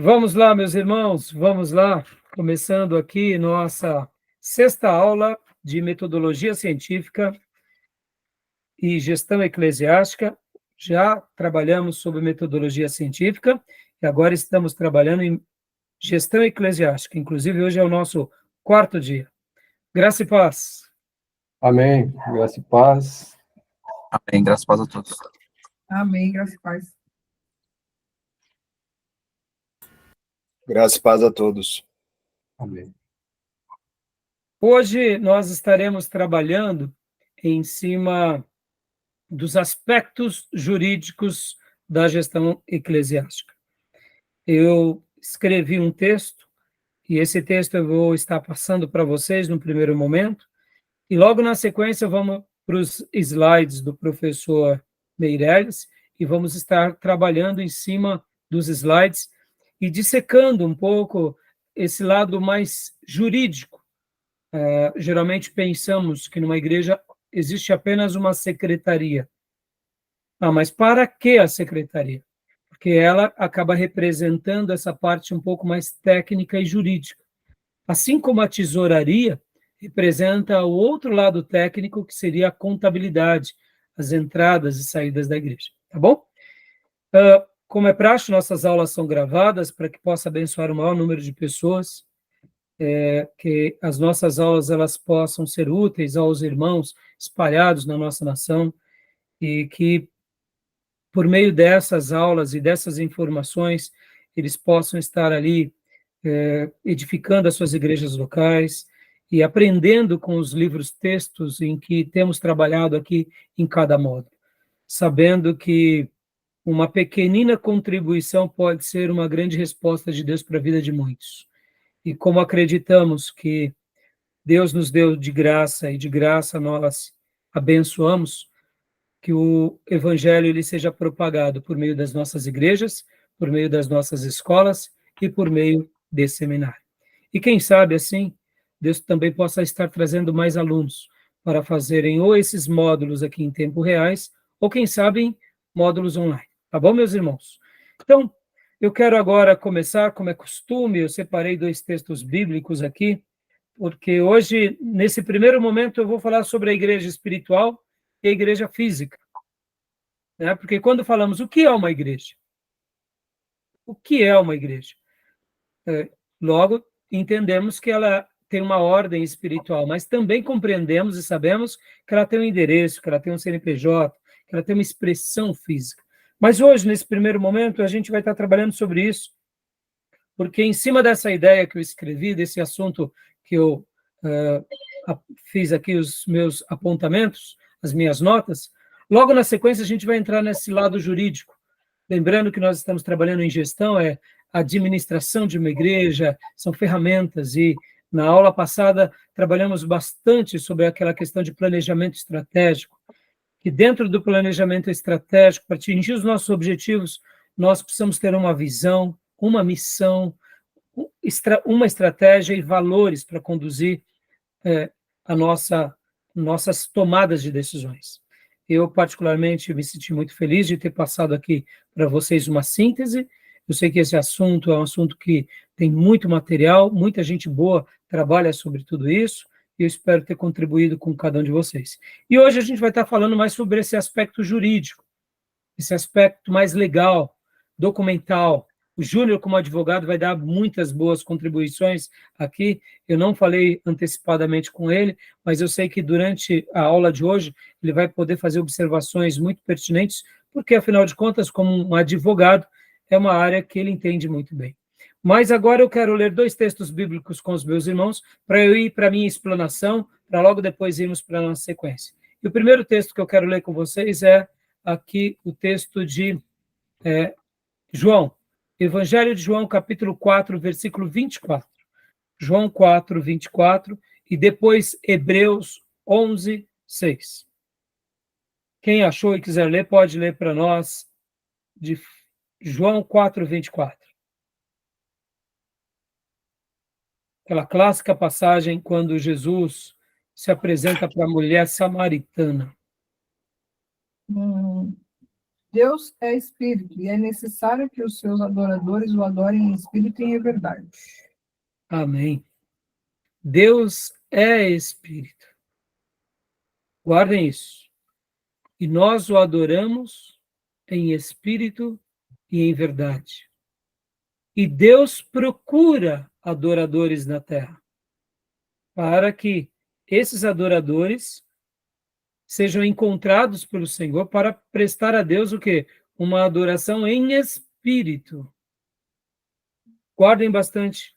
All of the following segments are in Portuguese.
Vamos lá, meus irmãos, vamos lá. Começando aqui nossa sexta aula de metodologia científica e gestão eclesiástica. Já trabalhamos sobre metodologia científica e agora estamos trabalhando em gestão eclesiástica. Inclusive, hoje é o nosso quarto dia. Graça e paz. Amém. Graça e paz. Amém. Graças a paz a todos. Amém. Graça e paz. Graça e paz a todos. Amém. Hoje nós estaremos trabalhando em cima dos aspectos jurídicos da gestão eclesiástica. Eu escrevi um texto, e esse texto eu vou estar passando para vocês no primeiro momento, e logo na sequência vamos para os slides do professor Meirelles, e vamos estar trabalhando em cima dos slides e dissecando um pouco esse lado mais jurídico. Geralmente pensamos que numa igreja existe apenas uma secretaria. Mas para que a secretaria? Porque ela acaba representando essa parte um pouco mais técnica e jurídica. Assim como a tesouraria representa o outro lado técnico, que seria a contabilidade, as entradas e saídas da igreja. Tá bom? Como é praxe, nossas aulas são gravadas para que possa abençoar o maior número de pessoas, que as nossas aulas elas possam ser úteis aos irmãos espalhados na nossa nação e que, por meio dessas aulas e dessas informações, eles possam estar ali edificando as suas igrejas locais e aprendendo com os livros textos em que temos trabalhado aqui em cada módulo, sabendo que uma pequenina contribuição pode ser uma grande resposta de Deus para a vida de muitos. E como acreditamos que Deus nos deu de graça e de graça nós abençoamos, que o evangelho ele seja propagado por meio das nossas igrejas, por meio das nossas escolas e por meio desse seminário. E quem sabe, assim, Deus também possa estar trazendo mais alunos para fazerem ou esses módulos aqui em tempo reais, ou quem sabe módulos online. Tá bom, meus irmãos? Então, eu quero agora começar, como é costume, eu separei 2 textos bíblicos aqui, porque hoje, nesse primeiro momento, eu vou falar sobre a igreja espiritual e a igreja física. Né? Porque quando falamos o que é uma igreja? O que é uma igreja? Logo, entendemos que ela tem uma ordem espiritual, mas também compreendemos e sabemos que ela tem um endereço, que ela tem um CNPJ, que ela tem uma expressão física. Mas hoje, nesse primeiro momento, a gente vai estar trabalhando sobre isso, porque em cima dessa ideia que eu escrevi, desse assunto que eu fiz aqui os meus apontamentos, as minhas notas, logo na sequência a gente vai entrar nesse lado jurídico. Lembrando que nós estamos trabalhando em gestão, a administração de uma igreja, são ferramentas, e na aula passada trabalhamos bastante sobre aquela questão de planejamento estratégico, que dentro do planejamento estratégico, para atingir os nossos objetivos, nós precisamos ter uma visão, uma missão, uma estratégia e valores para conduzir nossas tomadas de decisões. Eu, particularmente, me senti muito feliz de ter passado aqui para vocês uma síntese. Eu sei que esse assunto é um assunto que tem muito material, muita gente boa trabalha sobre tudo isso, e eu espero ter contribuído com cada um de vocês. E hoje a gente vai estar falando mais sobre esse aspecto jurídico, esse aspecto mais legal, documental. O Júnior, como advogado, vai dar muitas boas contribuições aqui. Eu não falei antecipadamente com ele, mas eu sei que durante a aula de hoje ele vai poder fazer observações muito pertinentes, porque, afinal de contas, como um advogado, é uma área que ele entende muito bem. Mas agora eu quero ler 2 textos bíblicos com os meus irmãos, para eu ir para a minha explanação, para logo depois irmos para a nossa sequência. E o primeiro texto que eu quero ler com vocês é aqui o texto de João, Evangelho de João, capítulo 4, versículo 24. João 4, 24, e depois Hebreus 11, 6. Quem achou e quiser ler, pode ler para nós, de João 4, 24. Aquela clássica passagem quando Jesus se apresenta para a mulher samaritana. Deus é espírito e é necessário que os seus adoradores o adorem em espírito e em verdade. Amém. Deus é espírito. Guardem isso. E nós o adoramos em espírito e em verdade. E Deus procura adoradores na terra, para que esses adoradores sejam encontrados pelo Senhor para prestar a Deus o quê? Uma adoração em espírito. Guardem bastante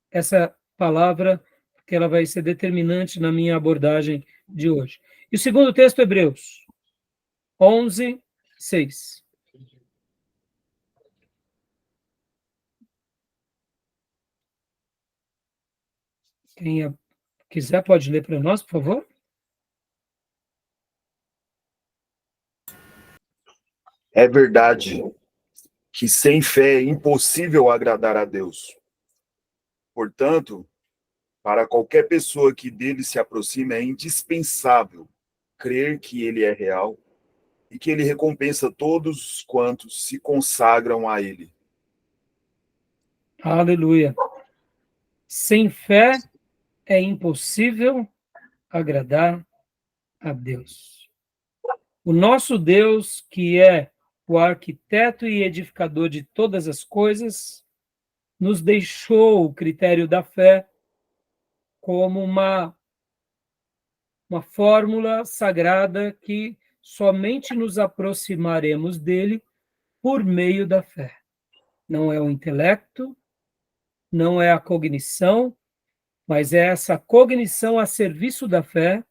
essa palavra, porque ela vai ser determinante na minha abordagem de hoje. E o segundo texto, Hebreus 11, 6. Quem quiser pode ler para nós, por favor? É verdade que sem fé é impossível agradar a Deus. Portanto, para qualquer pessoa que dele se aproxime, é indispensável crer que ele é real e que ele recompensa todos quantos se consagram a ele. Aleluia. Sem fé é impossível agradar a Deus. O nosso Deus, que é o arquiteto e edificador de todas as coisas, nos deixou o critério da fé como uma fórmula sagrada que somente nos aproximaremos dele por meio da fé. Não é o intelecto, não é a cognição, mas é essa cognição a serviço da fé,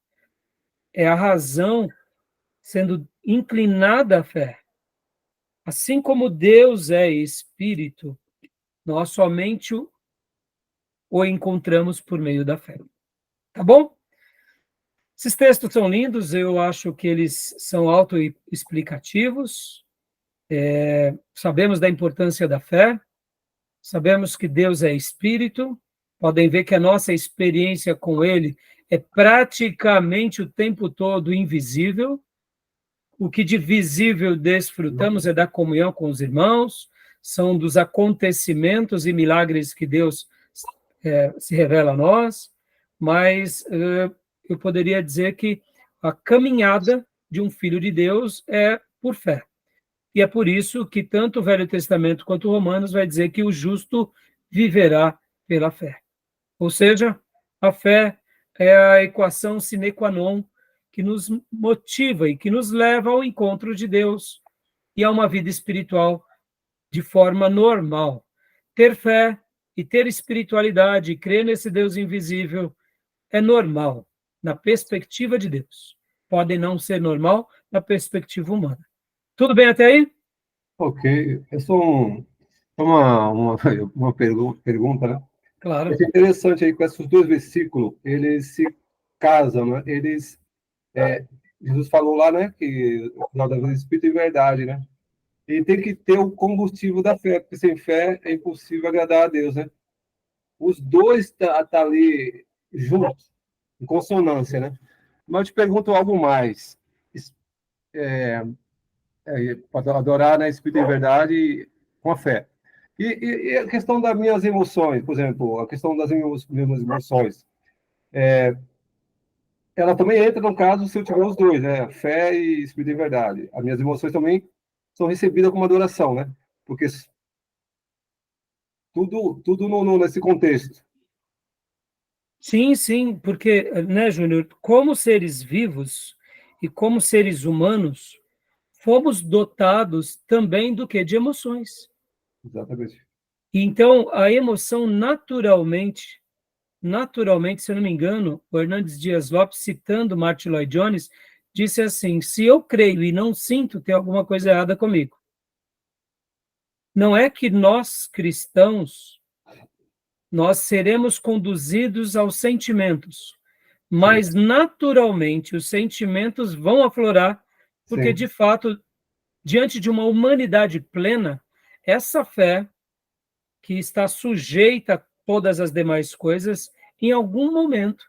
é a razão sendo inclinada à fé. Assim como Deus é espírito, nós somente o encontramos por meio da fé. Tá bom? Esses textos são lindos, eu acho que eles são autoexplicativos. Sabemos da importância da fé, sabemos que Deus é espírito, podem ver que a nossa experiência com ele é praticamente o tempo todo invisível. O que de visível desfrutamos é da comunhão com os irmãos, são dos acontecimentos e milagres que Deus se revela a nós, mas eu poderia dizer que a caminhada de um filho de Deus é por fé. E é por isso que tanto o Velho Testamento quanto o Romanos vai dizer que o justo viverá pela fé. Ou seja, a fé é a equação sine qua non que nos motiva e que nos leva ao encontro de Deus e a uma vida espiritual de forma normal. Ter fé e ter espiritualidade, e crer nesse Deus invisível, é normal na perspectiva de Deus. Pode não ser normal na perspectiva humana. Tudo bem até aí? Ok. É só uma pergunta, né? Claro. É interessante aí com esses dois versículos, eles se casam, né? Jesus falou lá, né, que o final da vida é espírito e verdade, né? E tem que ter o combustível da fé, porque sem fé é impossível agradar a Deus, né? Os dois tá ali juntos, em consonância, né? Mas eu te pergunto algo mais. Para adorar, né, espírito e verdade com a fé. E a questão das minhas emoções, por exemplo, a questão das minhas emoções, ela também entra no caso se eu tiver os dois, né? Fé e espírito e verdade. As minhas emoções também são recebidas como adoração, né? Porque tudo nesse contexto. Sim, porque, né, Júnior, como seres vivos e como seres humanos, fomos dotados também do quê? De emoções. Exatamente. Então, a emoção naturalmente, se eu não me engano, o Hernandes Dias Lopes, citando Martin Lloyd Jones, disse assim: se eu creio e não sinto, tem alguma coisa errada comigo. Não é que nós, cristãos, nós seremos conduzidos aos sentimentos, mas naturalmente os sentimentos vão aflorar, porque Sim. de fato, diante de uma humanidade plena, essa fé que está sujeita a todas as demais coisas, em algum momento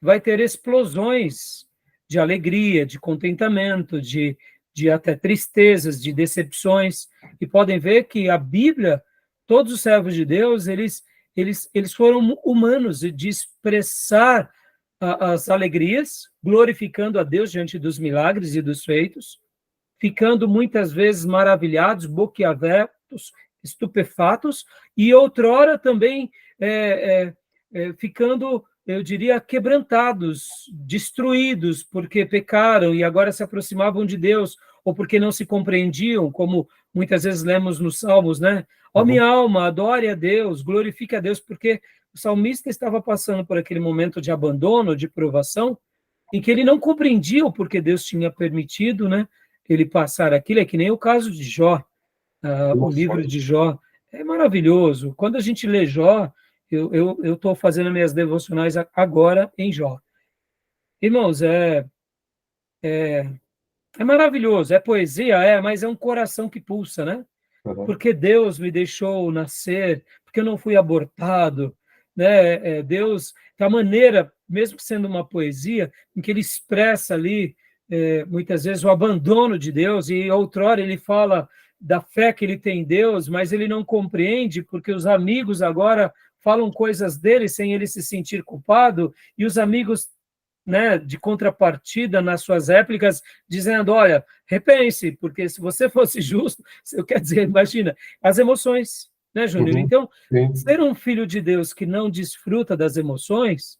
vai ter explosões de alegria, de contentamento, de de até tristezas, de decepções, e podem ver que a Bíblia, todos os servos de Deus, eles foram humanos de expressar as alegrias, glorificando a Deus diante dos milagres e dos feitos, ficando muitas vezes maravilhados, boquiabertos, estupefatos, e outrora também ficando, eu diria, quebrantados, destruídos, porque pecaram e agora se aproximavam de Deus, ou porque não se compreendiam, como muitas vezes lemos nos Salmos, né? Ó minha alma, adore a Deus, glorifique a Deus, porque o salmista estava passando por aquele momento de abandono, de provação, em que ele não compreendia o porquê Deus tinha permitido, né, ele passar aquilo. É que nem o caso de Jó, o livro de Jó. É maravilhoso. Quando a gente lê Jó, eu estou fazendo minhas devocionais agora em Jó. Irmãos, é maravilhoso, é poesia, mas é um coração que pulsa, né? Porque Deus me deixou nascer, porque eu não fui abortado, né? Deus, da maneira, mesmo sendo uma poesia, em que ele expressa ali, muitas vezes, o abandono de Deus, e outrora ele fala da fé que ele tem em Deus, mas ele não compreende, porque os amigos agora falam coisas dele sem ele se sentir culpado, e os amigos, né, de contrapartida nas suas réplicas, dizendo, olha, repense, porque se você fosse justo, eu quero dizer, imagina, as emoções, né, Júnior? Então, ser um filho de Deus que não desfruta das emoções,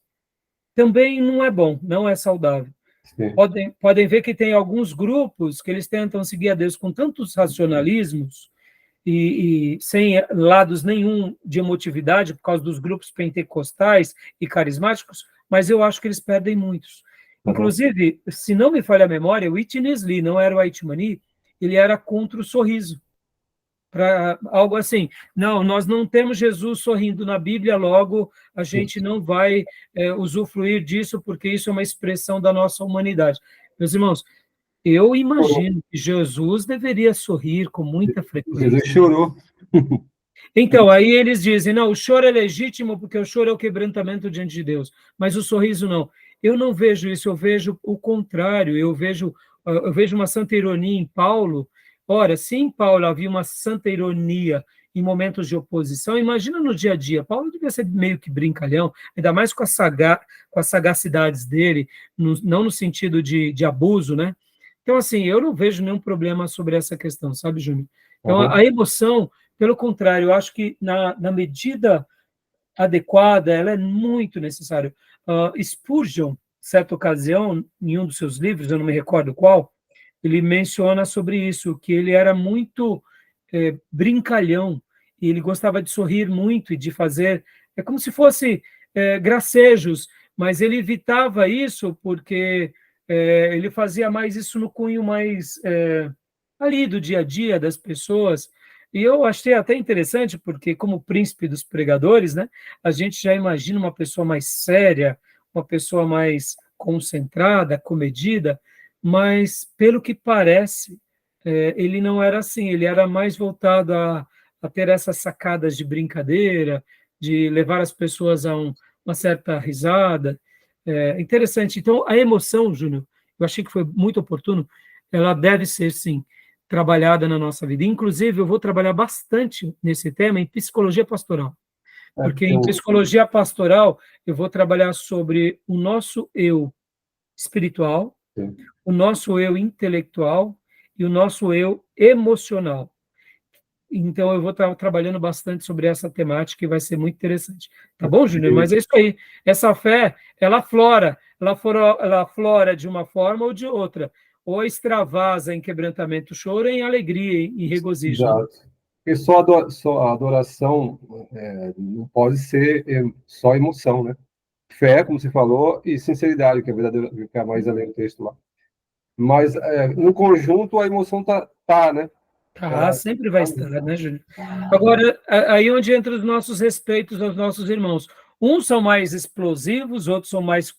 também não é bom, não é saudável. Podem ver que tem alguns grupos que eles tentam seguir a Deus com tantos racionalismos e sem lados nenhum de emotividade, por causa dos grupos pentecostais e carismáticos, mas eu acho que eles perdem muitos. Inclusive, se não me falha a memória, o Whitney Lee, não era o Whitmani, ele era contra o sorriso. Para algo assim, não, nós não temos Jesus sorrindo na Bíblia, logo a gente não vai usufruir disso, porque isso é uma expressão da nossa humanidade. Meus irmãos, eu imagino que Jesus deveria sorrir com muita frequência. Jesus chorou. Então, aí eles dizem, não, o choro é legítimo porque o choro é o quebrantamento diante de Deus, mas o sorriso não. Eu não vejo isso, eu vejo o contrário, eu vejo uma santa ironia em Paulo. Ora, se em Paulo havia uma santa ironia em momentos de oposição, imagina no dia a dia. Paulo devia ser meio que brincalhão, ainda mais com as sagacidades dele, não no sentido de abuso, né? Então, assim, eu não vejo nenhum problema sobre essa questão, sabe, Júnior? Então, a emoção, pelo contrário, eu acho que na medida adequada, ela é muito necessária. Spurgeon, certa ocasião, em um dos seus livros, eu não me recordo qual, ele menciona sobre isso, que ele era muito brincalhão, e ele gostava de sorrir muito e de fazer, como se fosse gracejos, mas ele evitava isso porque ele fazia mais isso no cunho mais ali do dia a dia das pessoas. E eu achei até interessante, porque como príncipe dos pregadores, né, a gente já imagina uma pessoa mais séria, uma pessoa mais concentrada, comedida, mas, pelo que parece, ele não era assim, ele era mais voltado a ter essas sacadas de brincadeira, de levar as pessoas a uma certa risada. Interessante. Então, a emoção, Júnior, eu achei que foi muito oportuno, ela deve ser, sim, trabalhada na nossa vida. Inclusive, eu vou trabalhar bastante nesse tema em psicologia pastoral, porque em psicologia pastoral eu vou trabalhar sobre o nosso eu espiritual, o nosso eu intelectual e o nosso eu emocional. Então, eu vou estar trabalhando bastante sobre essa temática e vai ser muito interessante. Tá bom, Júnior? Mas é isso aí. Essa fé, ela flora de uma forma ou de outra. Ou extravasa em quebrantamento, choro, em alegria, em regozijo. Exato. Porque só a adoração não pode ser só emoção, né? Fé, como você falou, e sinceridade, que é verdadeiro, que é mais além do texto lá. Mas, no conjunto, a emoção tá, né? Sempre vai estar, né, Júnior? Agora, aí onde entra os nossos respeitos aos nossos irmãos. Uns são mais explosivos, outros são mais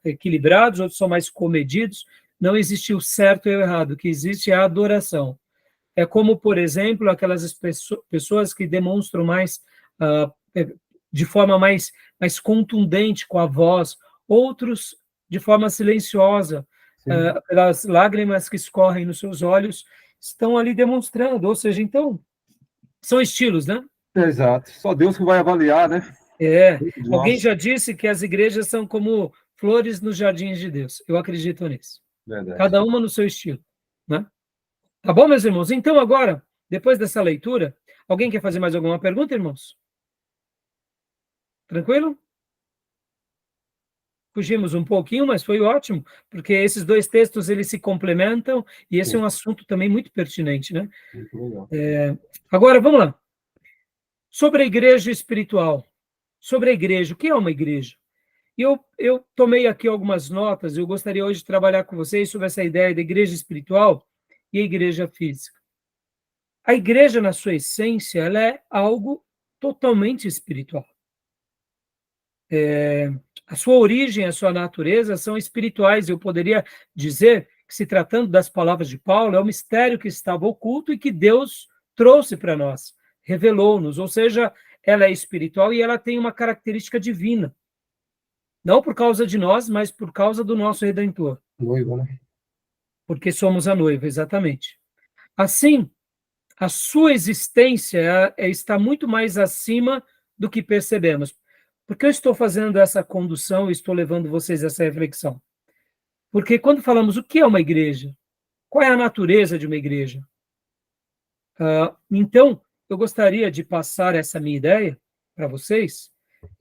equilibrados, outros são mais comedidos. Não existe o certo e o errado, o que existe é a adoração. É como, por exemplo, aquelas pessoas que demonstram mais, de forma mais contundente com a voz, outros de forma silenciosa. pelas lágrimas que escorrem nos seus olhos, estão ali demonstrando, ou seja, então, são estilos, né? Exato. Só Deus que vai avaliar, né? Alguém já disse que as igrejas são como flores nos jardins de Deus. Eu acredito nisso. Verdade. Cada uma no seu estilo, né? Tá bom, meus irmãos? Então, agora, depois dessa leitura, alguém quer fazer mais alguma pergunta, irmãos? Tranquilo? Fugimos um pouquinho, mas foi ótimo, porque esses dois textos, eles se complementam, e esse é um assunto também muito pertinente, né? Muito legal. Agora, vamos lá. Sobre a igreja espiritual. Sobre a igreja. O que é uma igreja? Eu tomei aqui algumas notas, eu gostaria hoje de trabalhar com vocês sobre essa ideia da igreja espiritual e a igreja física. A igreja, na sua essência, ela é algo totalmente espiritual. A sua origem, a sua natureza são espirituais. Eu poderia dizer que, se tratando das palavras de Paulo, é um mistério que estava oculto e que Deus trouxe para nós, revelou-nos. Ou seja, ela é espiritual e ela tem uma característica divina. Não por causa de nós, mas por causa do nosso Redentor. Noiva, né? Porque somos a noiva, exatamente. Assim, a sua existência está muito mais acima do que percebemos. Por que eu estou fazendo essa condução e estou levando vocês a essa reflexão? Porque quando falamos o que é uma igreja, qual é a natureza de uma igreja? Então, eu gostaria de passar essa minha ideia para vocês,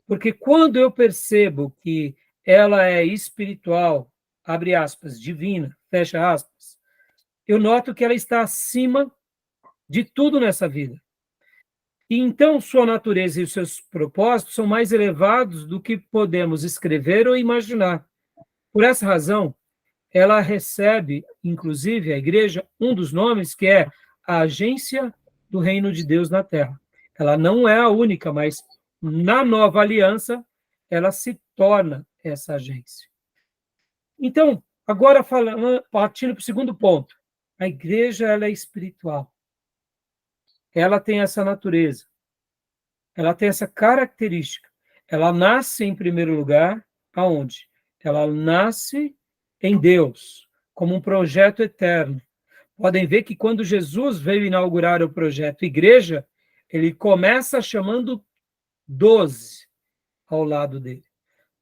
porque quando eu percebo que ela é espiritual, abre aspas, divina, fecha aspas, eu noto que ela está acima de tudo nessa vida. E então sua natureza e os seus propósitos são mais elevados do que podemos escrever ou imaginar. Por essa razão, ela recebe, inclusive, a igreja, um dos nomes que é a agência do reino de Deus na Terra. Ela não é a única, mas na nova aliança, ela se torna essa agência. Então, agora partindo para o segundo ponto. A igreja, ela é espiritual. Ela tem essa natureza. Ela tem essa característica. Ela nasce, em primeiro lugar, aonde? Ela nasce em Deus, como um projeto eterno. Podem ver que quando Jesus veio inaugurar o projeto Igreja, ele começa chamando 12 ao lado dele.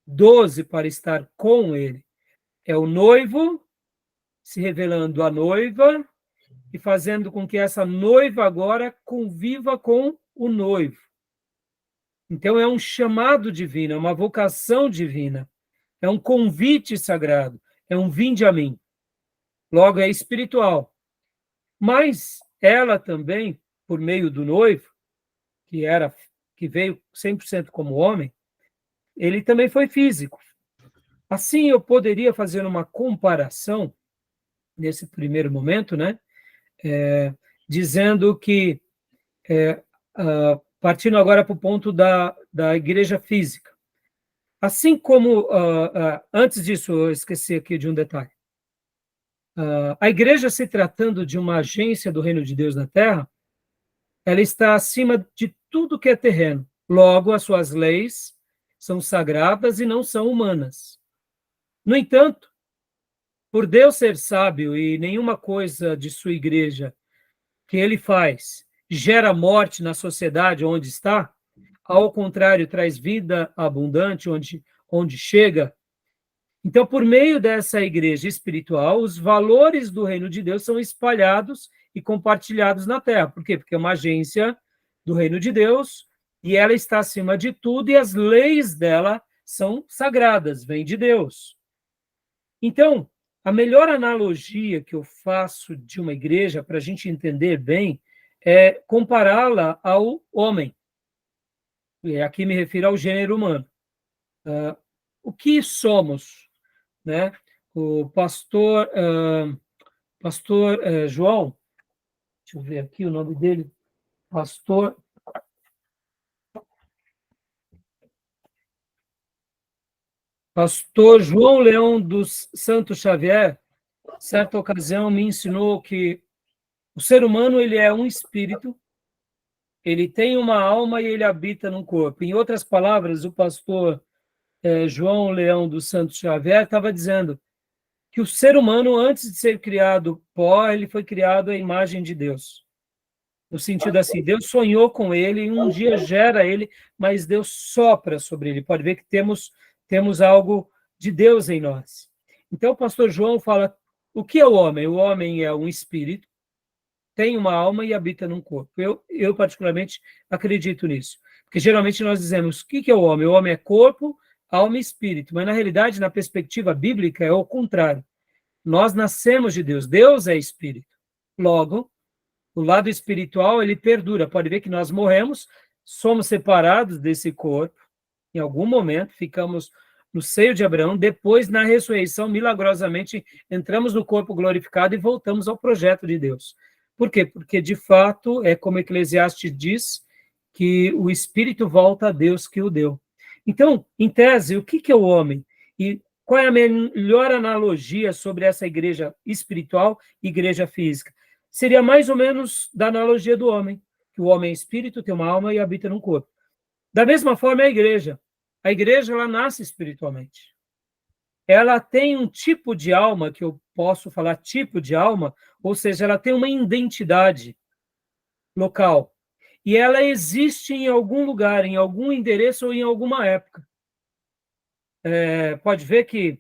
12 para estar com ele. É o noivo se revelando a noiva e fazendo com que essa noiva agora conviva com o noivo. Então é um chamado divino, é uma vocação divina, é um convite sagrado, é um vinde a mim. Logo, é espiritual. Mas ela também, por meio do noivo, que veio 100% como homem, ele também foi físico. Assim, eu poderia fazer uma comparação, nesse primeiro momento, né? Dizendo que, partindo agora para o ponto da igreja física. Assim como, antes disso, eu esqueci aqui de um detalhe. A igreja, se tratando de uma agência do reino de Deus na Terra, ela está acima de tudo que é terreno. Logo, as suas leis são sagradas e não são humanas. No entanto, por Deus ser sábio e nenhuma coisa de sua igreja que ele faz gera morte na sociedade onde está, ao contrário, traz vida abundante onde chega. Então, por meio dessa igreja espiritual, os valores do reino de Deus são espalhados e compartilhados na terra. Por quê? Porque é uma agência do reino de Deus e ela está acima de tudo e as leis dela são sagradas, vêm de Deus. Então, a melhor analogia que eu faço de uma igreja, para a gente entender bem, é compará-la ao homem. E aqui me refiro ao gênero humano. O que somos? Né? O pastor João, deixa eu ver aqui o nome dele, Pastor João Leão dos Santos Xavier, certa ocasião me ensinou que o ser humano ele é um espírito, ele tem uma alma e ele habita num corpo. Em outras palavras, o pastor João Leão dos Santos Xavier estava dizendo que o ser humano, antes de ser criado pó, ele foi criado à imagem de Deus. No sentido assim, Deus sonhou com ele e um dia gera ele, mas Deus sopra sobre ele. Pode ver que temos algo de Deus em nós. Então, o pastor João fala, o que é o homem? O homem é um espírito, tem uma alma e habita num corpo. Eu particularmente, acredito nisso. Porque, geralmente, nós dizemos, o que é o homem? O homem é corpo, alma e espírito. Mas, na realidade, na perspectiva bíblica, é o contrário. Nós nascemos de Deus. Deus é espírito. Logo, o lado espiritual, ele perdura. Pode ver que nós morremos, somos separados desse corpo, em algum momento, ficamos no seio de Abraão, depois, na ressurreição, milagrosamente, entramos no corpo glorificado e voltamos ao projeto de Deus. Por quê? Porque, de fato, é como Eclesiastes diz, que o espírito volta a Deus que o deu. Então, em tese, o que é o homem? E qual é a melhor analogia sobre essa igreja espiritual e igreja física? Seria mais ou menos da analogia do homem, que o homem é espírito, tem uma alma e habita num corpo. Da mesma forma, é a igreja. A igreja, ela nasce espiritualmente. Ela tem um tipo de alma, que eu posso falar tipo de alma, ou seja, ela tem uma identidade local. E ela existe em algum lugar, em algum endereço ou em alguma época. Pode ver que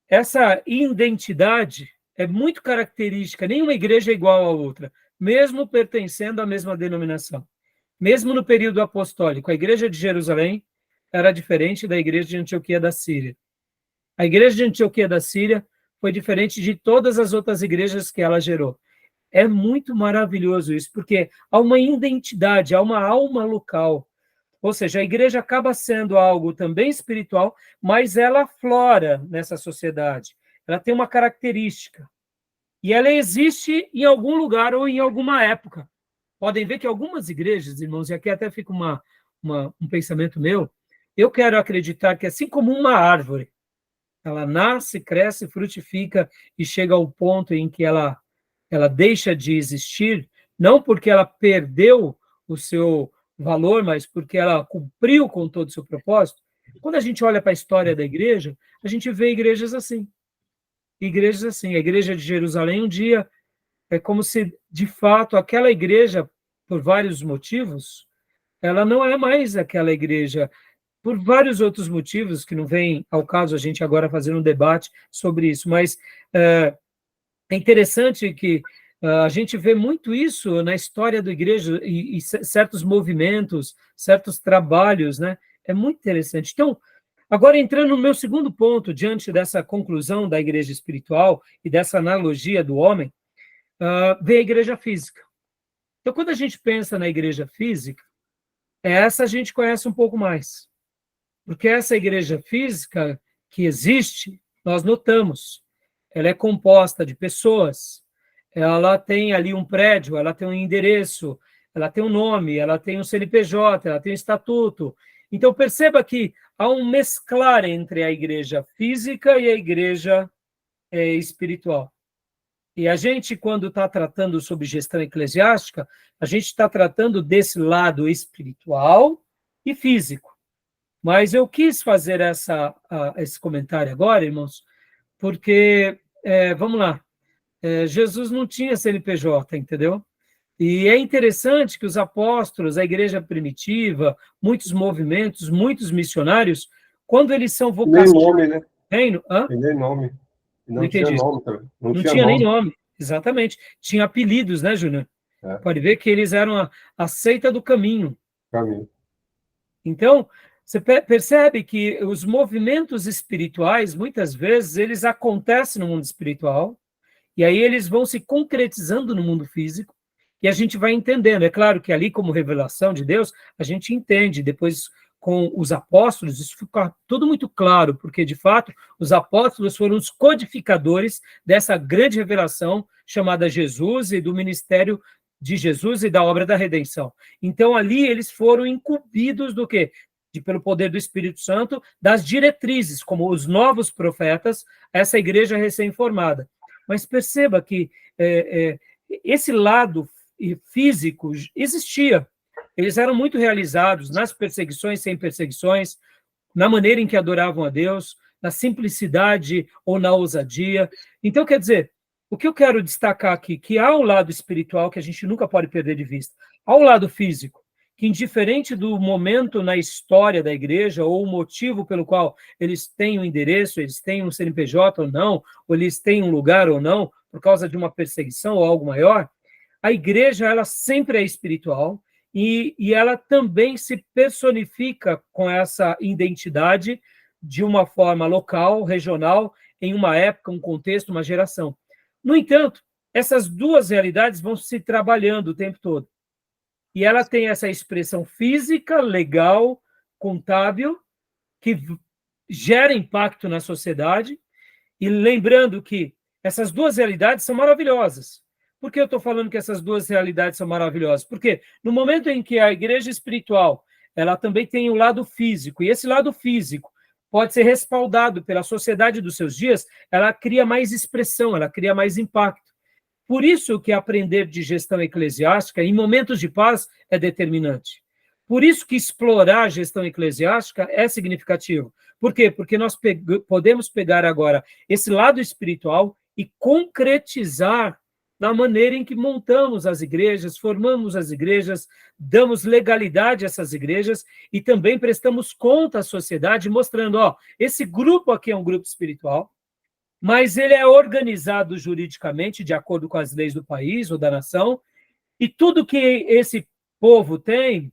essa identidade é muito característica, nenhuma igreja é igual à outra, mesmo pertencendo à mesma denominação. Mesmo no período apostólico, a igreja de Jerusalém era diferente da igreja de Antioquia da Síria. A igreja de Antioquia da Síria foi diferente de todas as outras igrejas que ela gerou. É muito maravilhoso isso, porque há uma identidade, há uma alma local. Ou seja, a igreja acaba sendo algo também espiritual, mas ela aflora nessa sociedade. Ela tem uma característica. E ela existe em algum lugar ou em alguma época. Podem ver que algumas igrejas, irmãos, e aqui até fica um pensamento meu, eu quero acreditar que assim como uma árvore, ela nasce, cresce, frutifica e chega ao ponto em que ela deixa de existir, não porque ela perdeu o seu valor, mas porque ela cumpriu com todo o seu propósito. Quando a gente olha para a história da igreja, a gente vê igrejas assim. Igrejas assim. A igreja de Jerusalém, um dia, é como se, de fato, aquela igreja, por vários motivos, ela não é mais aquela igreja, por vários outros motivos, que não vem ao caso a gente agora fazer um debate sobre isso, mas é interessante que a gente vê muito isso na história da igreja e certos movimentos, certos trabalhos, né? É muito interessante. Então, agora entrando no meu segundo ponto, diante dessa conclusão da igreja espiritual e dessa analogia do homem, vem a igreja física. Então, quando a gente pensa na igreja física, essa a gente conhece um pouco mais. Porque essa igreja física que existe, nós notamos, ela é composta de pessoas, ela tem ali um prédio, ela tem um endereço, ela tem um nome, ela tem um CNPJ, ela tem um estatuto. Então, perceba que há um mesclar entre a igreja física e a igreja espiritual. E a gente, quando está tratando sobre gestão eclesiástica, a gente está tratando desse lado espiritual e físico. Mas eu quis fazer esse comentário agora, irmãos, porque, vamos lá, Jesus não tinha CNPJ, entendeu? E é interessante que os apóstolos, a igreja primitiva, muitos movimentos, muitos missionários, quando eles são vocacionados... Nem nome, né? Reino, Nem nome. Não tinha nome também. Não tinha nem nome, exatamente. Tinha apelidos, né, Júnior? Pode ver que eles eram a seita do caminho. Então, você percebe que os movimentos espirituais, muitas vezes, eles acontecem no mundo espiritual, e aí eles vão se concretizando no mundo físico, e a gente vai entendendo. É claro que ali, como revelação de Deus, a gente entende. Depois, com os apóstolos, isso fica tudo muito claro, porque, de fato, os apóstolos foram os codificadores dessa grande revelação chamada Jesus e do ministério de Jesus e da obra da redenção. Então, ali, eles foram incumbidos do quê? Pelo poder do Espírito Santo, das diretrizes, como os novos profetas, essa igreja recém-formada. Mas perceba que esse lado físico existia. Eles eram muito realizados nas perseguições, sem perseguições, na maneira em que adoravam a Deus, na simplicidade ou na ousadia. Então, quer dizer, o que eu quero destacar aqui, que há um lado espiritual que a gente nunca pode perder de vista. Há um lado físico, que indiferente do momento na história da igreja ou o motivo pelo qual eles têm um endereço, eles têm um CNPJ ou não, ou eles têm um lugar ou não, por causa de uma perseguição ou algo maior, a igreja ela sempre é espiritual e ela também se personifica com essa identidade de uma forma local, regional, em uma época, um contexto, uma geração. No entanto, essas duas realidades vão se trabalhando o tempo todo. E ela tem essa expressão física, legal, contábil, que gera impacto na sociedade. E lembrando que essas duas realidades são maravilhosas. Por que eu estou falando que essas duas realidades são maravilhosas? Porque no momento em que a igreja espiritual ela também tem o lado físico, e esse lado físico pode ser respaldado pela sociedade dos seus dias, ela cria mais expressão, ela cria mais impacto. Por isso que aprender de gestão eclesiástica em momentos de paz é determinante. Por isso que explorar a gestão eclesiástica é significativo. Por quê? Porque nós podemos pegar agora esse lado espiritual e concretizar na maneira em que montamos as igrejas, formamos as igrejas, damos legalidade a essas igrejas e também prestamos conta à sociedade, mostrando, ó, esse grupo aqui é um grupo espiritual, mas ele é organizado juridicamente de acordo com as leis do país ou da nação, e tudo que esse povo tem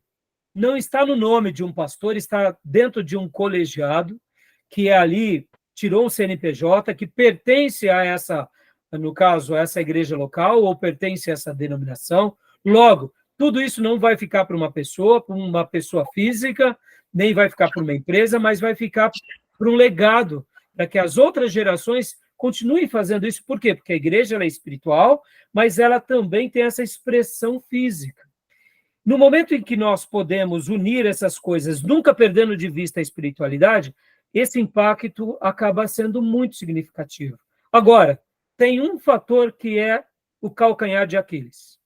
não está no nome de um pastor, está dentro de um colegiado que ali tirou um CNPJ, que pertence a essa, no caso, a essa igreja local, ou pertence a essa denominação. Logo, tudo isso não vai ficar para uma pessoa física, nem vai ficar para uma empresa, mas vai ficar para um legado, para que as outras gerações continuem fazendo isso. Por quê? Porque a igreja ela é espiritual, mas ela também tem essa expressão física. No momento em que nós podemos unir essas coisas, nunca perdendo de vista a espiritualidade, esse impacto acaba sendo muito significativo. Agora, tem um fator que é o calcanhar de Aquiles.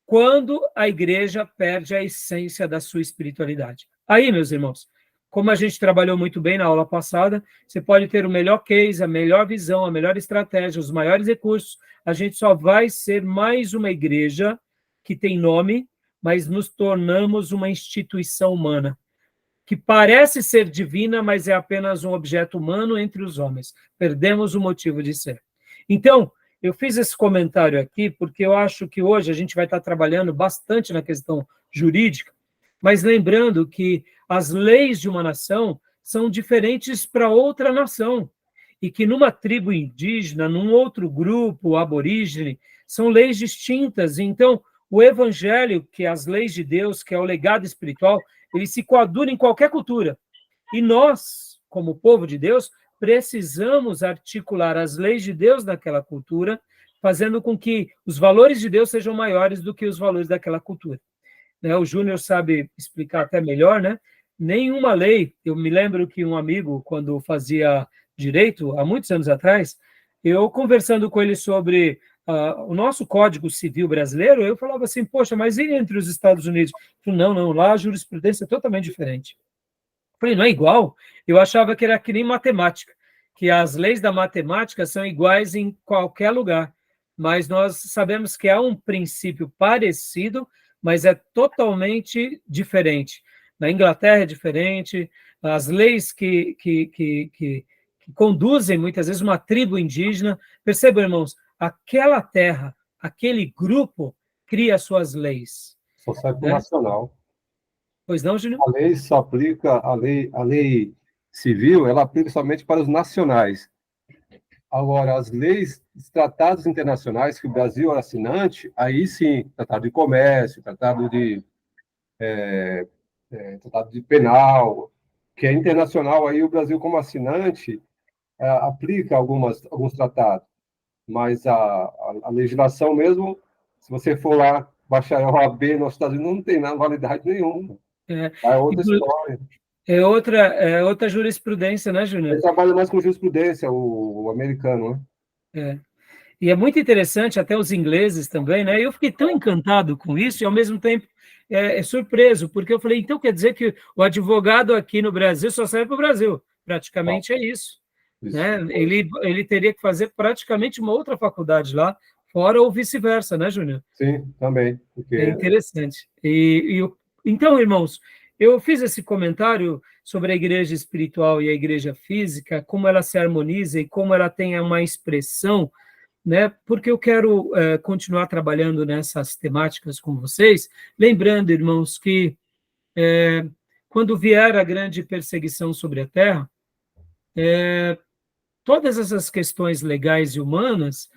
Quando a igreja perde a essência da sua espiritualidade. Aí, meus irmãos, como a gente trabalhou muito bem na aula passada, você pode ter o melhor case, a melhor visão, a melhor estratégia, os maiores recursos. A gente só vai ser mais uma igreja que tem nome, mas nos tornamos uma instituição humana, que parece ser divina, mas é apenas um objeto humano entre os homens. Perdemos o motivo de ser. Então, eu fiz esse comentário aqui porque eu acho que hoje a gente vai estar trabalhando bastante na questão jurídica, mas lembrando que as leis de uma nação são diferentes para outra nação, e que numa tribo indígena, num outro grupo aborígene, são leis distintas. Então, o evangelho, que é as leis de Deus, que é o legado espiritual, ele se coaduna em qualquer cultura. E nós, como povo de Deus, precisamos articular as leis de Deus naquela cultura, fazendo com que os valores de Deus sejam maiores do que os valores daquela cultura. O Júnior sabe explicar até melhor, né? Nenhuma lei, eu me lembro que um amigo, quando fazia direito, há muitos anos atrás, eu conversando com ele sobre o nosso Código Civil brasileiro, eu falava assim, poxa, mas e entre os Estados Unidos? Eu falei, não, lá a jurisprudência é totalmente diferente. Eu falei, não é igual? Eu achava que era que nem matemática, que as leis da matemática são iguais em qualquer lugar, mas nós sabemos que há um princípio parecido, mas é totalmente diferente. Na Inglaterra é diferente, as leis que conduzem muitas vezes uma tribo indígena, percebam, irmãos, aquela terra, aquele grupo cria suas leis. Só sai para o nacional. Pois não, Júnior? A lei só aplica, a lei civil, ela aplica somente para os nacionais. Agora, as leis, os tratados internacionais que o Brasil é assinante, aí sim, tratado de comércio, tratado de penal, que é internacional, aí o Brasil, como assinante, aplica alguns tratados. Mas a legislação mesmo, se você for lá baixar a OAB nos Estados Unidos, não tem nada, validade nenhuma. É outra história. É outra jurisprudência, né, Júnior? Ele trabalha mais com jurisprudência, o americano, né? E é muito interessante, até os ingleses também, né? Eu fiquei tão encantado com isso e, ao mesmo tempo, surpreso, porque eu falei, então quer dizer que o advogado aqui no Brasil só serve para o Brasil. Praticamente é isso. né? Ele teria que fazer praticamente uma outra faculdade lá, fora ou vice-versa, né, Júnior? Sim, também. Porque... É interessante. Então, irmãos, eu fiz esse comentário sobre a igreja espiritual e a igreja física, como ela se harmoniza e como ela tem uma expressão, né? Porque eu quero continuar trabalhando nessas temáticas com vocês, lembrando, irmãos, que quando vier a grande perseguição sobre a Terra, todas essas questões legais e humanas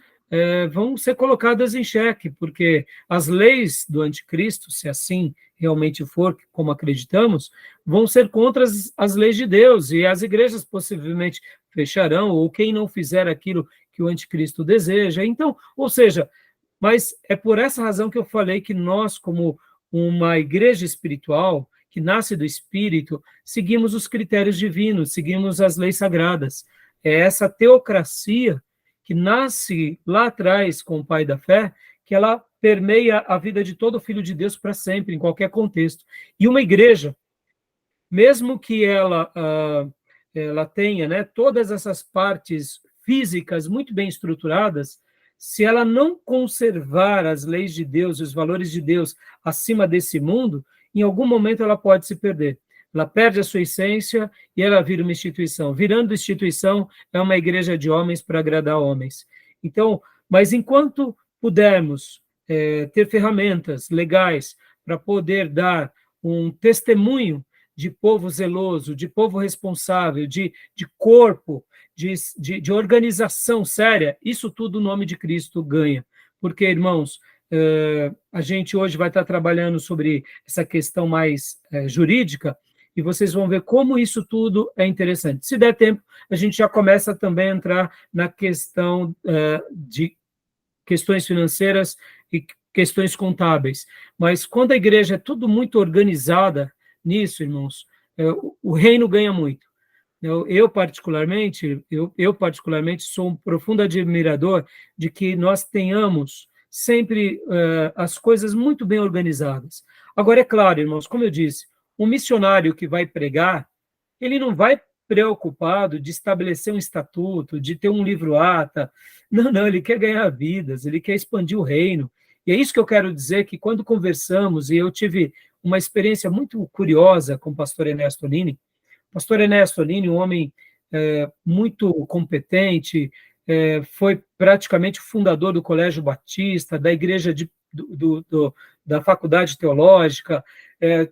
vão ser colocadas em xeque, porque as leis do anticristo, se assim realmente for, como acreditamos, vão ser contra as leis de Deus, e as igrejas possivelmente fecharão, ou quem não fizer aquilo que o anticristo deseja. Então, ou seja, mas é por essa razão que eu falei que nós, como uma igreja espiritual, que nasce do Espírito, seguimos os critérios divinos, seguimos as leis sagradas. É essa teocracia que nasce lá atrás com o Pai da Fé, que ela permeia a vida de todo filho de Deus para sempre, em qualquer contexto. E uma igreja, mesmo que ela tenha, né, todas essas partes físicas muito bem estruturadas, se ela não conservar as leis de Deus e os valores de Deus acima desse mundo, em algum momento ela pode se perder. Ela perde a sua essência e ela vira uma instituição. Virando instituição, é uma igreja de homens para agradar homens. Então, mas enquanto pudermos ter ferramentas legais para poder dar um testemunho de povo zeloso, de povo responsável, de corpo, de organização séria, isso tudo o nome de Cristo ganha. Porque, irmãos, a gente hoje vai estar trabalhando sobre essa questão mais jurídica, e vocês vão ver como isso tudo é interessante. Se der tempo, a gente já começa também a entrar na questão de questões financeiras e questões contábeis. Mas quando a igreja é tudo muito organizada nisso, irmãos, o reino ganha muito. Eu particularmente sou um profundo admirador de que nós tenhamos sempre as coisas muito bem organizadas. Agora, é claro, irmãos, como eu disse, um missionário que vai pregar, ele não vai preocupado de estabelecer um estatuto, de ter um livro-ata. Não, ele quer ganhar vidas, ele quer expandir o reino. E é isso que eu quero dizer, que quando conversamos, e eu tive uma experiência muito curiosa com o pastor Ernesto Olini. O pastor Ernesto Olini, um homem muito competente, foi praticamente o fundador do Colégio Batista, da igreja da Faculdade Teológica,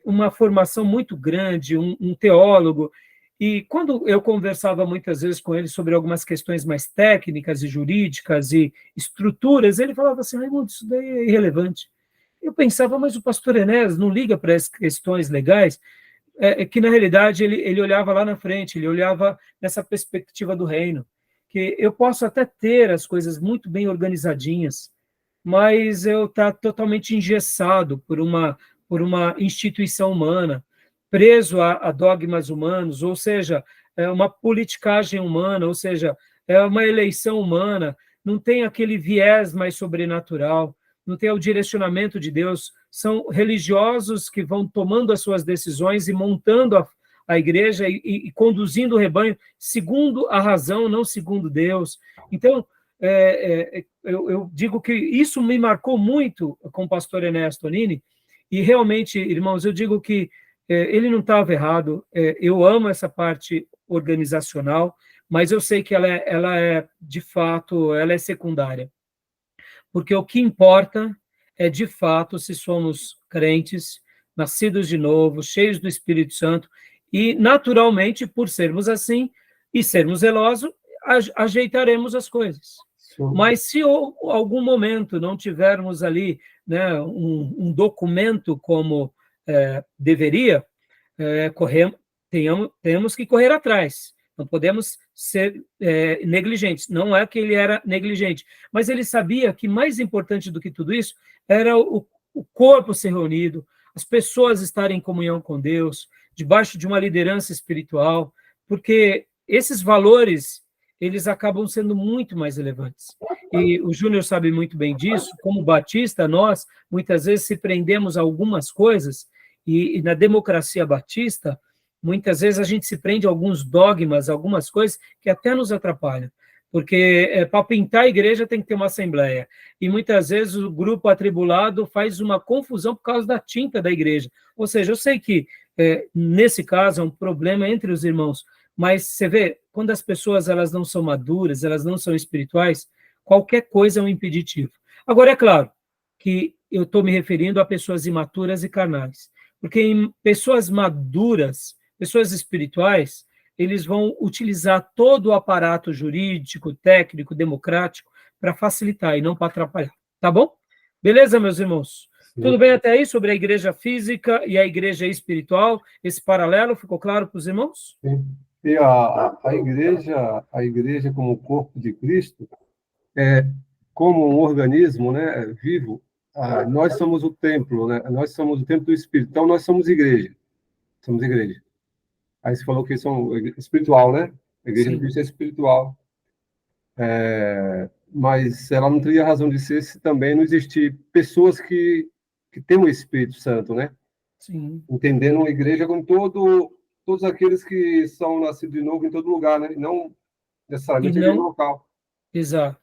uma formação muito grande, um teólogo. E quando eu conversava muitas vezes com ele sobre algumas questões mais técnicas e jurídicas e estruturas, ele falava assim, Raimundo, isso daí é irrelevante. Eu pensava, mas o pastor Enéas não liga para as questões legais, que na realidade ele olhava lá na frente, ele olhava nessa perspectiva do reino, que eu posso até ter as coisas muito bem organizadinhas, mas eu estou totalmente engessado por uma instituição humana, preso a dogmas humanos, ou seja, uma politicagem humana, ou seja, uma eleição humana, não tem aquele viés mais sobrenatural, não tem o direcionamento de Deus, são religiosos que vão tomando as suas decisões e montando a igreja e conduzindo o rebanho segundo a razão, não segundo Deus. Então, eu digo que isso me marcou muito com o pastor Ernesto Olini, e realmente, irmãos, eu digo que ele não estava errado, eu amo essa parte organizacional, mas eu sei que ela é, de fato, ela é secundária. Porque o que importa é, de fato, se somos crentes, nascidos de novo, cheios do Espírito Santo, e, naturalmente, por sermos assim, e sermos zelosos, ajeitaremos as coisas. Sim. Mas se algum momento não tivermos ali, né, um documento como deveria, temos que correr atrás. Não podemos ser negligentes. Não é que ele era negligente, mas ele sabia que mais importante do que tudo isso era o corpo ser reunido, as pessoas estarem em comunhão com Deus, debaixo de uma liderança espiritual, porque esses valores, eles acabam sendo muito mais relevantes. E o Júnior sabe muito bem disso, como batista, nós, muitas vezes, se prendemos a algumas coisas, e na democracia batista, muitas vezes a gente se prende a alguns dogmas, algumas coisas que até nos atrapalham. Porque para pintar a igreja tem que ter uma assembleia. E muitas vezes o grupo atribulado faz uma confusão por causa da tinta da igreja. Ou seja, eu sei que nesse caso é um problema entre os irmãos, mas você vê, quando as pessoas elas não são maduras, elas não são espirituais, qualquer coisa é um impeditivo. Agora, é claro que eu estou me referindo a pessoas imaturas e carnais, porque em pessoas maduras, pessoas espirituais, eles vão utilizar todo o aparato jurídico, técnico, democrático para facilitar e não para atrapalhar. Tá bom? Beleza, meus irmãos? Sim. Tudo bem até aí sobre a igreja física e a igreja espiritual? Esse paralelo ficou claro para os irmãos? Sim. E a igreja como corpo de Cristo, como um organismo, né, vivo, nós somos o templo, né? Nós somos o templo do Espírito. Então, nós somos igreja. Somos igreja. Aí você falou que são espiritual, né? A igreja de Cristo é espiritual. Mas ela não teria razão de ser se também não existir pessoas que têm o Espírito Santo, né? Sim. Entendendo a igreja como todos aqueles que são nascidos de novo em todo lugar, né? E não necessariamente no local. Exato.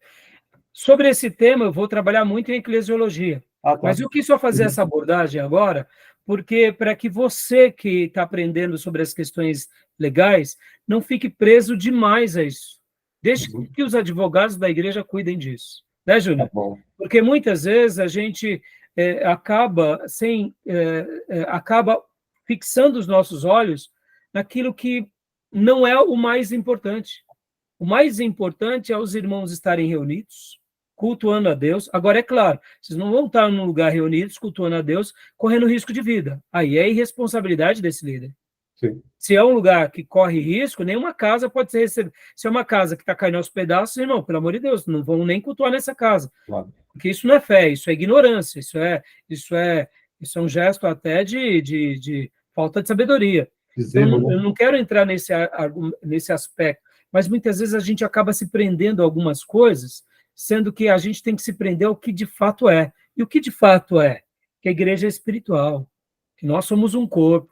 Sobre esse tema, eu vou trabalhar muito em eclesiologia. Tá. Mas eu quis só fazer essa abordagem agora, porque para que você que está aprendendo sobre as questões legais não fique preso demais a isso. Deixe que os advogados da igreja cuidem disso. Né, Júnior? Tá bom. Porque muitas vezes a gente acaba fixando os nossos olhos naquilo que não é o mais importante. O mais importante é os irmãos estarem reunidos, cultuando a Deus. Agora, é claro, vocês não vão estar num lugar reunidos, cultuando a Deus, correndo risco de vida. Aí é irresponsabilidade desse líder. Sim. Se é um lugar que corre risco, nenhuma casa pode ser recebida. Se é uma casa que está caindo aos pedaços, irmão, pelo amor de Deus, não vão nem cultuar nessa casa. Claro. Porque isso não é fé, isso é ignorância, isso é um gesto até de falta de sabedoria. Então, eu não quero entrar nesse aspecto, mas muitas vezes a gente acaba se prendendo a algumas coisas, sendo que a gente tem que se prender ao que de fato é. E o que de fato é? Que a igreja é espiritual, que nós somos um corpo.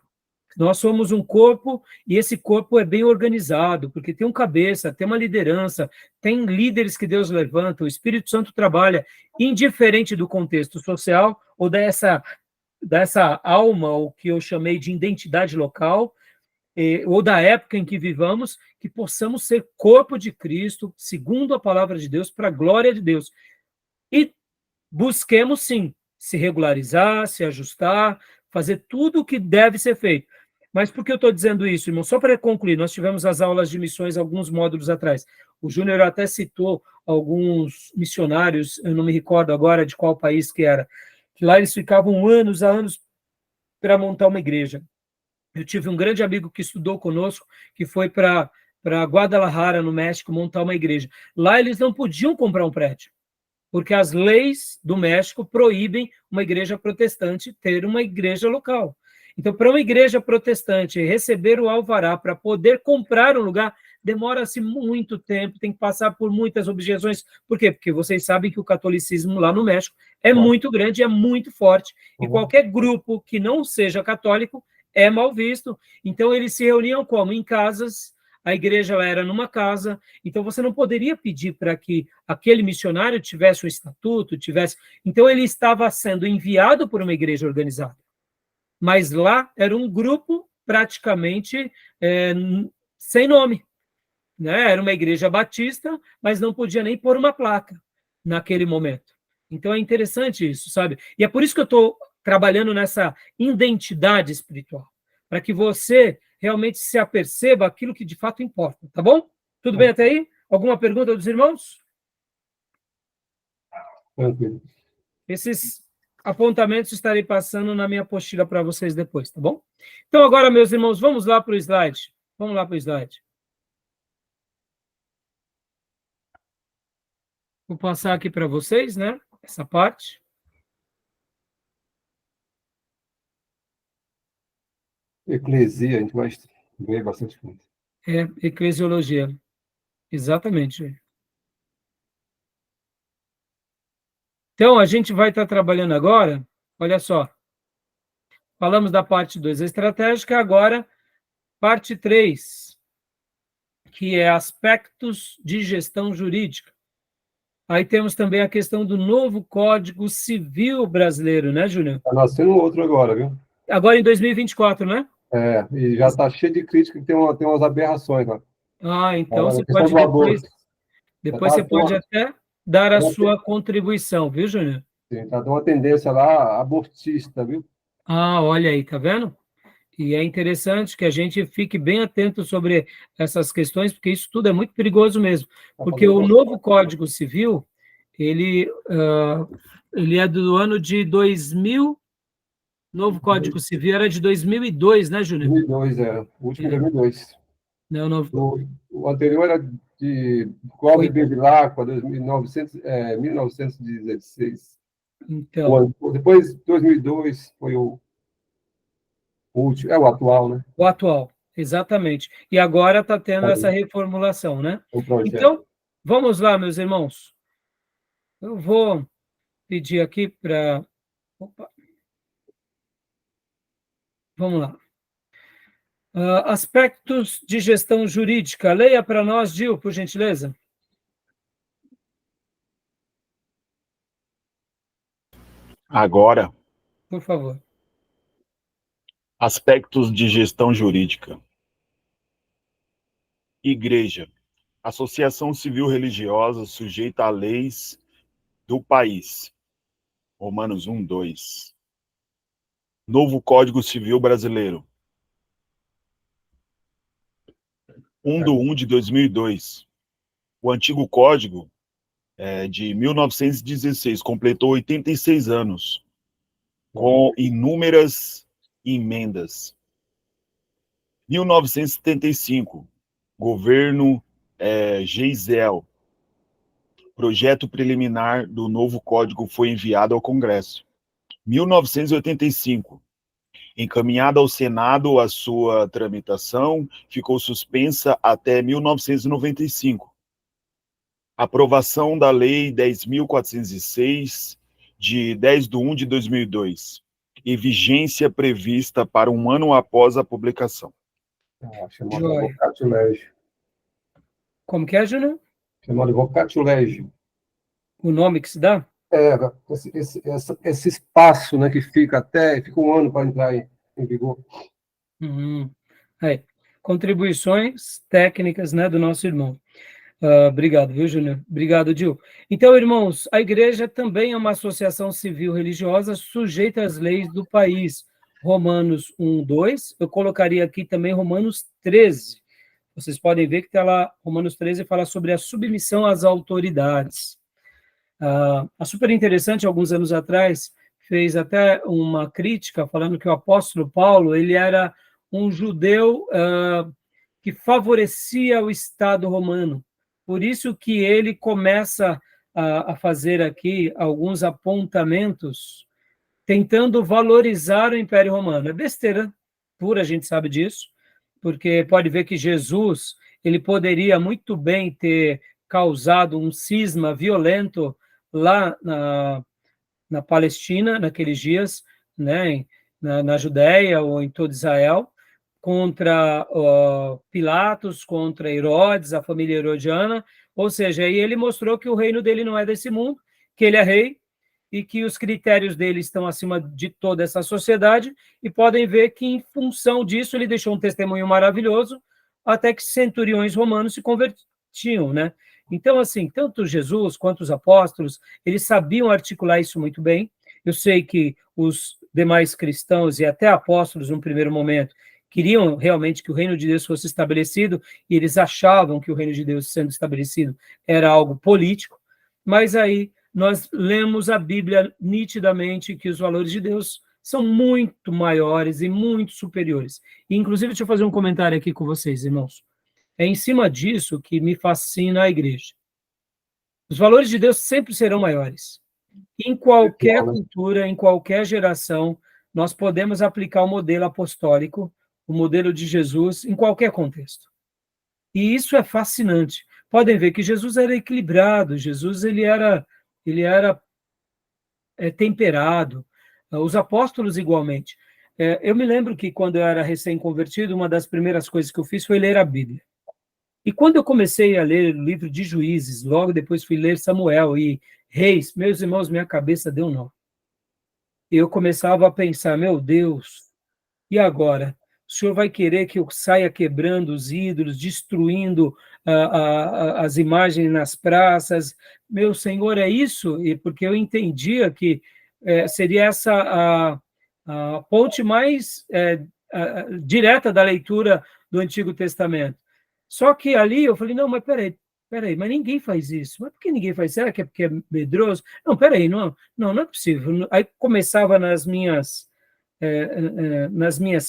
Nós somos um corpo e esse corpo é bem organizado, porque tem um cabeça, tem uma liderança, tem líderes que Deus levanta, o Espírito Santo trabalha, indiferente do contexto social ou dessa alma, o que eu chamei de identidade local, ou da época em que vivamos, que possamos ser corpo de Cristo, segundo a palavra de Deus, para a glória de Deus. E busquemos, sim, se regularizar, se ajustar, fazer tudo o que deve ser feito. Mas por que eu estou dizendo isso, irmão? Só para concluir, nós tivemos as aulas de missões alguns módulos atrás. O Júnior até citou alguns missionários, eu não me recordo agora de qual país que era, que lá eles ficavam anos para montar uma igreja. Eu tive um grande amigo que estudou conosco, que foi para Guadalajara, no México, montar uma igreja. Lá eles não podiam comprar um prédio, porque as leis do México proíbem uma igreja protestante ter uma igreja local. Então, para uma igreja protestante receber o alvará para poder comprar um lugar, demora-se muito tempo, tem que passar por muitas objeções. Por quê? Porque vocês sabem que o catolicismo lá no México é muito grande, é muito forte, e qualquer grupo que não seja católico é mal visto. Então, eles se reuniam como? Em casas, a igreja era numa casa, então você não poderia pedir para que aquele missionário tivesse um estatuto, Então, ele estava sendo enviado por uma igreja organizada. Mas lá era um grupo praticamente sem nome. Né? Era uma igreja batista, mas não podia nem pôr uma placa naquele momento. Então, é interessante isso, sabe? E é por isso que eu estou trabalhando nessa identidade espiritual, para que você realmente se aperceba aquilo que de fato importa, tá bom? Tudo bem até aí? Alguma pergunta dos irmãos? Tranquilo. Esses apontamentos estarei passando na minha apostila para vocês depois, tá bom? Então, agora, meus irmãos, vamos lá para o slide. Vamos lá para o slide. Vou passar aqui para vocês, né? Essa parte. Eclesia, a gente vai ver bastante coisa. Eclesiologia. Exatamente. Então, a gente vai estar trabalhando agora, olha só, falamos da parte 2 estratégica, agora parte 3, que é aspectos de gestão jurídica. Aí temos também a questão do novo Código Civil brasileiro, né, Júnior? Está nascendo outro agora, viu? Agora em 2024, né? E já está cheio de crítica, que tem umas aberrações lá. Então A você questão pode do aborto. depois você pode até dar a sua contribuição, viu, Júnior? Está dando uma tendência lá abortista, viu? Olha aí, tá vendo? E é interessante que a gente fique bem atento sobre essas questões, porque isso tudo é muito perigoso mesmo. Porque o novo Código Civil, ele é do ano de 2000, novo Código Civil era de 2002, né, Júnior? 2002, o último é 2002. Não, não. O anterior era de Clóvis Bevilacqua, 1916. Então, depois, 2002, foi o último, o atual, né? O atual, exatamente. E agora está tendo essa reformulação, né? O projeto. Então, vamos lá, meus irmãos. Eu vou pedir aqui para... Vamos lá. Aspectos de gestão jurídica. Leia para nós, Gil, por gentileza. Agora, Por favor. aspectos de gestão jurídica. Igreja, associação civil religiosa sujeita a leis do país. Romanos 1, 2. Novo Código Civil Brasileiro. 1 de 2002. O antigo código de 1916 completou 86 anos, com inúmeras emendas. 1975, governo Geisel. Projeto preliminar do novo código foi enviado ao Congresso. 1985, encaminhada ao Senado a sua tramitação, ficou suspensa até 1995. Aprovação da Lei 10.406, de 10/1 de 2002, e vigência prevista para 1 ano após a publicação. Chamado vocatulégio. Como que é, Júnior? Chamado vocatulégio. O nome que se dá? Esse espaço, né, que fica 1 ano para entrar em vigor. Contribuições técnicas, né, do nosso irmão. Obrigado, viu, Júnior? Obrigado, Gil. Então, irmãos, a igreja também é uma associação civil religiosa sujeita às leis do país. Romanos 1, 2. Eu colocaria aqui também Romanos 13. Vocês podem ver que está lá, Romanos 13 fala sobre a submissão às autoridades. A super interessante, alguns anos atrás, fez até uma crítica falando que o apóstolo Paulo, ele era um judeu que favorecia o Estado romano. Por isso que ele começa a fazer aqui alguns apontamentos tentando valorizar o Império Romano. É besteira pura, a gente sabe disso, porque pode ver que Jesus, ele poderia muito bem ter causado um cisma violento lá na Palestina, naqueles dias, né, na Judéia ou em todo Israel, contra Pilatos, contra Herodes, a família herodiana, ou seja, aí ele mostrou que o reino dele não é desse mundo, que ele é rei, e que os critérios dele estão acima de toda essa sociedade, e podem ver que, em função disso, ele deixou um testemunho maravilhoso, até que centuriões romanos se convertiam, né? Então, assim, tanto Jesus quanto os apóstolos, eles sabiam articular isso muito bem. Eu sei que os demais cristãos e até apóstolos, num primeiro momento, queriam realmente que o reino de Deus fosse estabelecido, e eles achavam que o reino de Deus sendo estabelecido era algo político, mas aí nós lemos a Bíblia nitidamente que os valores de Deus são muito maiores e muito superiores. E, inclusive, deixa eu fazer um comentário aqui com vocês, irmãos. É em cima disso que me fascina a igreja. Os valores de Deus sempre serão maiores. Em qualquer cultura, em qualquer geração, nós podemos aplicar o modelo apostólico, o modelo de Jesus, em qualquer contexto. E isso é fascinante. Podem ver que Jesus era equilibrado, Jesus ele era temperado, os apóstolos igualmente. Eu me lembro que quando eu era recém-convertido, uma das primeiras coisas que eu fiz foi ler a Bíblia. E quando eu comecei a ler o livro de Juízes, logo depois fui ler Samuel e Reis, meus irmãos, minha cabeça deu nó. Eu começava a pensar, meu Deus, e agora? O senhor vai querer que eu saia quebrando os ídolos, destruindo as imagens nas praças? Meu Senhor, é isso? E porque eu entendia que seria essa a ponte mais direta da leitura do Antigo Testamento. Só que ali eu falei, não, mas peraí, mas ninguém faz isso. Mas por que ninguém faz? Será que é porque é medroso? Não, peraí, não é possível. Aí começava nas minhas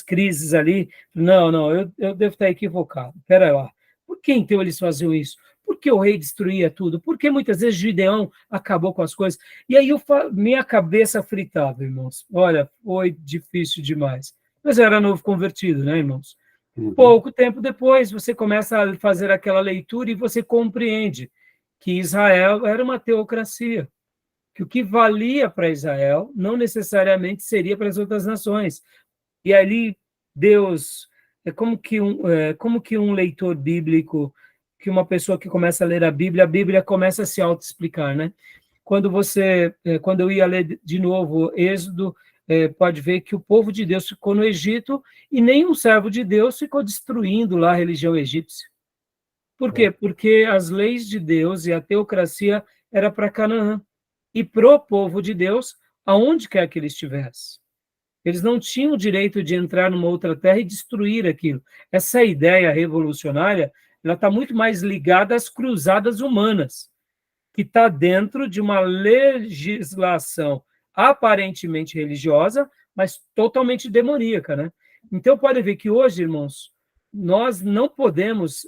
crises ali, não, eu devo estar equivocado. Pera lá, por que então eles faziam isso? Por que o rei destruía tudo? Por que muitas vezes Gideão acabou com as coisas? E aí minha cabeça fritava, irmãos. Olha, foi difícil demais. Mas eu era novo convertido, né, irmãos? Pouco tempo depois, você começa a fazer aquela leitura e você compreende que Israel era uma teocracia, que o que valia para Israel não necessariamente seria para as outras nações. E ali Deus, é como que um leitor bíblico, que uma pessoa que começa a ler a Bíblia começa a se auto-explicar, né? Quando eu ia ler de novo Êxodo, pode ver que o povo de Deus ficou no Egito e nenhum servo de Deus ficou destruindo lá a religião egípcia. Por quê? Porque as leis de Deus e a teocracia era para Canaã. E pro povo de Deus, aonde quer que ele estivesse. Eles não tinham o direito de entrar numa outra terra e destruir aquilo. Essa ideia revolucionária, ela está muito mais ligada às cruzadas humanas, que está dentro de uma legislação aparentemente religiosa, mas totalmente demoníaca, né? Então, pode ver que hoje, irmãos, nós não podemos...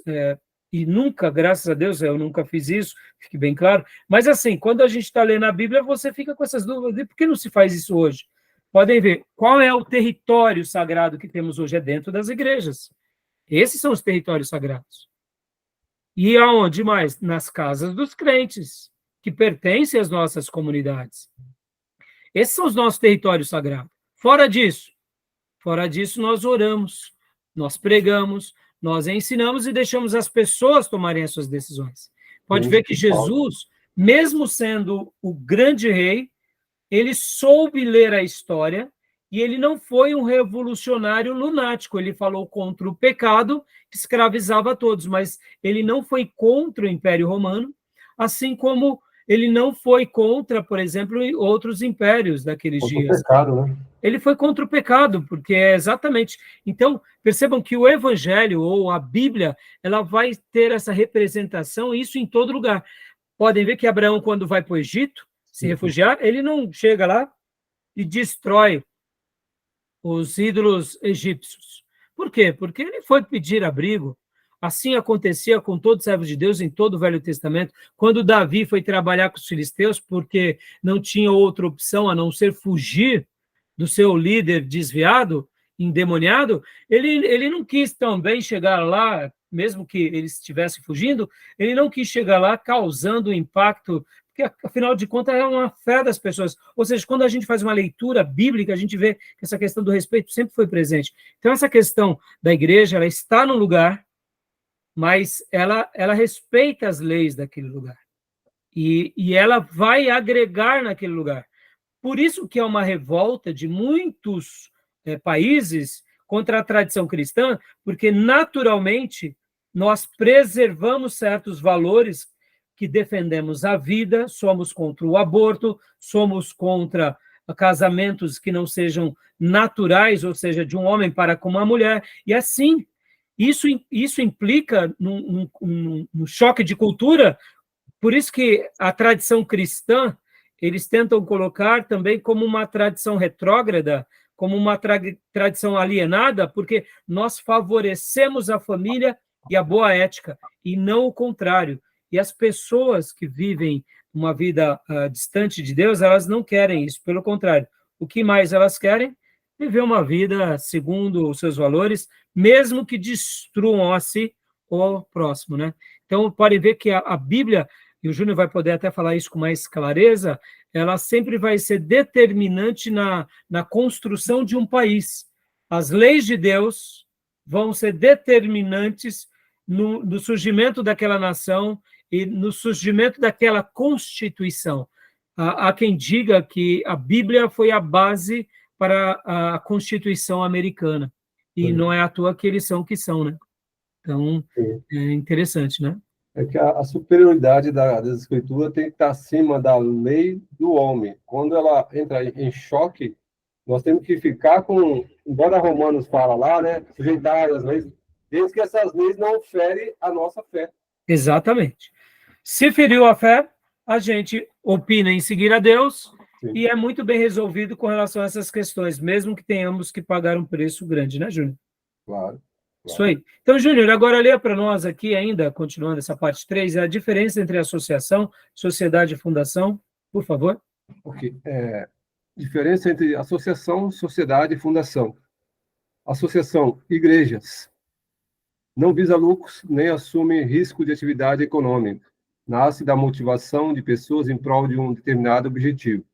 e nunca, graças a Deus, eu nunca fiz isso, fique bem claro, mas assim, quando a gente está lendo a Bíblia, você fica com essas dúvidas, por que não se faz isso hoje? Podem ver, qual é o território sagrado que temos hoje? É dentro das igrejas. Esses são os territórios sagrados. E aonde mais? Nas casas dos crentes, que pertencem às nossas comunidades. Esses são os nossos territórios sagrados. Fora disso, nós oramos, nós pregamos, nós ensinamos e deixamos as pessoas tomarem as suas decisões. Pode ver que Jesus, mesmo sendo o grande rei, ele soube ler a história e ele não foi um revolucionário lunático. Ele falou contra o pecado que escravizava todos, mas ele não foi contra o Império Romano, assim como ele não foi contra, por exemplo, outros impérios daqueles dias. Pecado, né? Ele foi contra o pecado, porque é exatamente... Então, percebam que o Evangelho, ou a Bíblia, ela vai ter essa representação, isso em todo lugar. Podem ver que Abraão, quando vai para o Egito, se refugiar, ele não chega lá e destrói os ídolos egípcios. Por quê? Porque ele foi pedir abrigo. Assim acontecia com todos os servos de Deus em todo o Velho Testamento. Quando Davi foi trabalhar com os filisteus, porque não tinha outra opção a não ser fugir do seu líder desviado, endemoniado, ele não quis também chegar lá, mesmo que ele estivesse fugindo, ele não quis chegar lá causando impacto, porque, afinal de contas, é uma fé das pessoas. Ou seja, quando a gente faz uma leitura bíblica, a gente vê que essa questão do respeito sempre foi presente. Então, essa questão da igreja, ela está no lugar, mas ela respeita as leis daquele lugar. E ela vai agregar naquele lugar. Por isso que é uma revolta de muitos países contra a tradição cristã, porque, naturalmente, nós preservamos certos valores que defendemos a vida, somos contra o aborto, somos contra casamentos que não sejam naturais, ou seja, de um homem para com uma mulher, e assim, isso implica num choque de cultura. Por isso que a tradição cristã, eles tentam colocar também como uma tradição retrógrada, como uma tradição alienada, porque nós favorecemos a família e a boa ética, e não o contrário. E as pessoas que vivem uma vida distante de Deus, elas não querem isso, pelo contrário. O que mais elas querem? Viver uma vida segundo os seus valores, mesmo que destruam a si ou o próximo, né? Então, podem ver que a Bíblia, e o Júnior vai poder até falar isso com mais clareza, ela sempre vai ser determinante na construção de um país. As leis de Deus vão ser determinantes no surgimento daquela nação e no surgimento daquela Constituição. Há quem diga que a Bíblia foi a base para a Constituição americana. E não é à toa que eles são o que são, né? Então, é interessante, né? É que a superioridade das escrituras tem que estar acima da lei do homem. Quando ela entra em choque, nós temos que ficar com, embora Romanos fala lá, né, sujeitar as leis, desde que essas leis não ferem a nossa fé. Exatamente. Se feriu a fé, a gente opina em seguir a Deus. Sim. E é muito bem resolvido com relação a essas questões, mesmo que tenhamos que pagar um preço grande, né, Júnior? Claro. Isso aí. Então, Júnior, agora lê para nós aqui ainda, continuando essa parte 3, a diferença entre associação, sociedade e fundação, por favor. Ok. Diferença entre associação, sociedade e fundação. Associação, igrejas. Não visa lucros, nem assume risco de atividade econômica. Nasce da motivação de pessoas em prol de um determinado objetivo.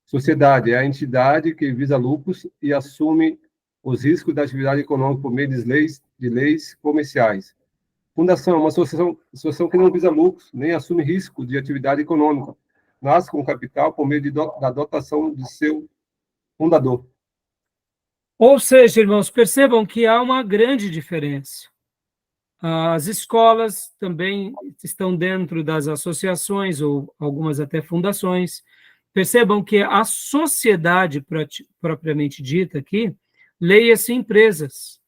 Sociedade é a entidade que visa lucros e assume os riscos da atividade econômica por meio de leis comerciais. Fundação é uma associação que não visa lucros, nem assume risco de atividade econômica. Nasce com capital por meio da dotação de seu fundador. Ou seja, irmãos, percebam que há uma grande diferença. As escolas também estão dentro das associações, ou algumas até fundações. Percebam que a sociedade propriamente dita aqui, leia-se empresas,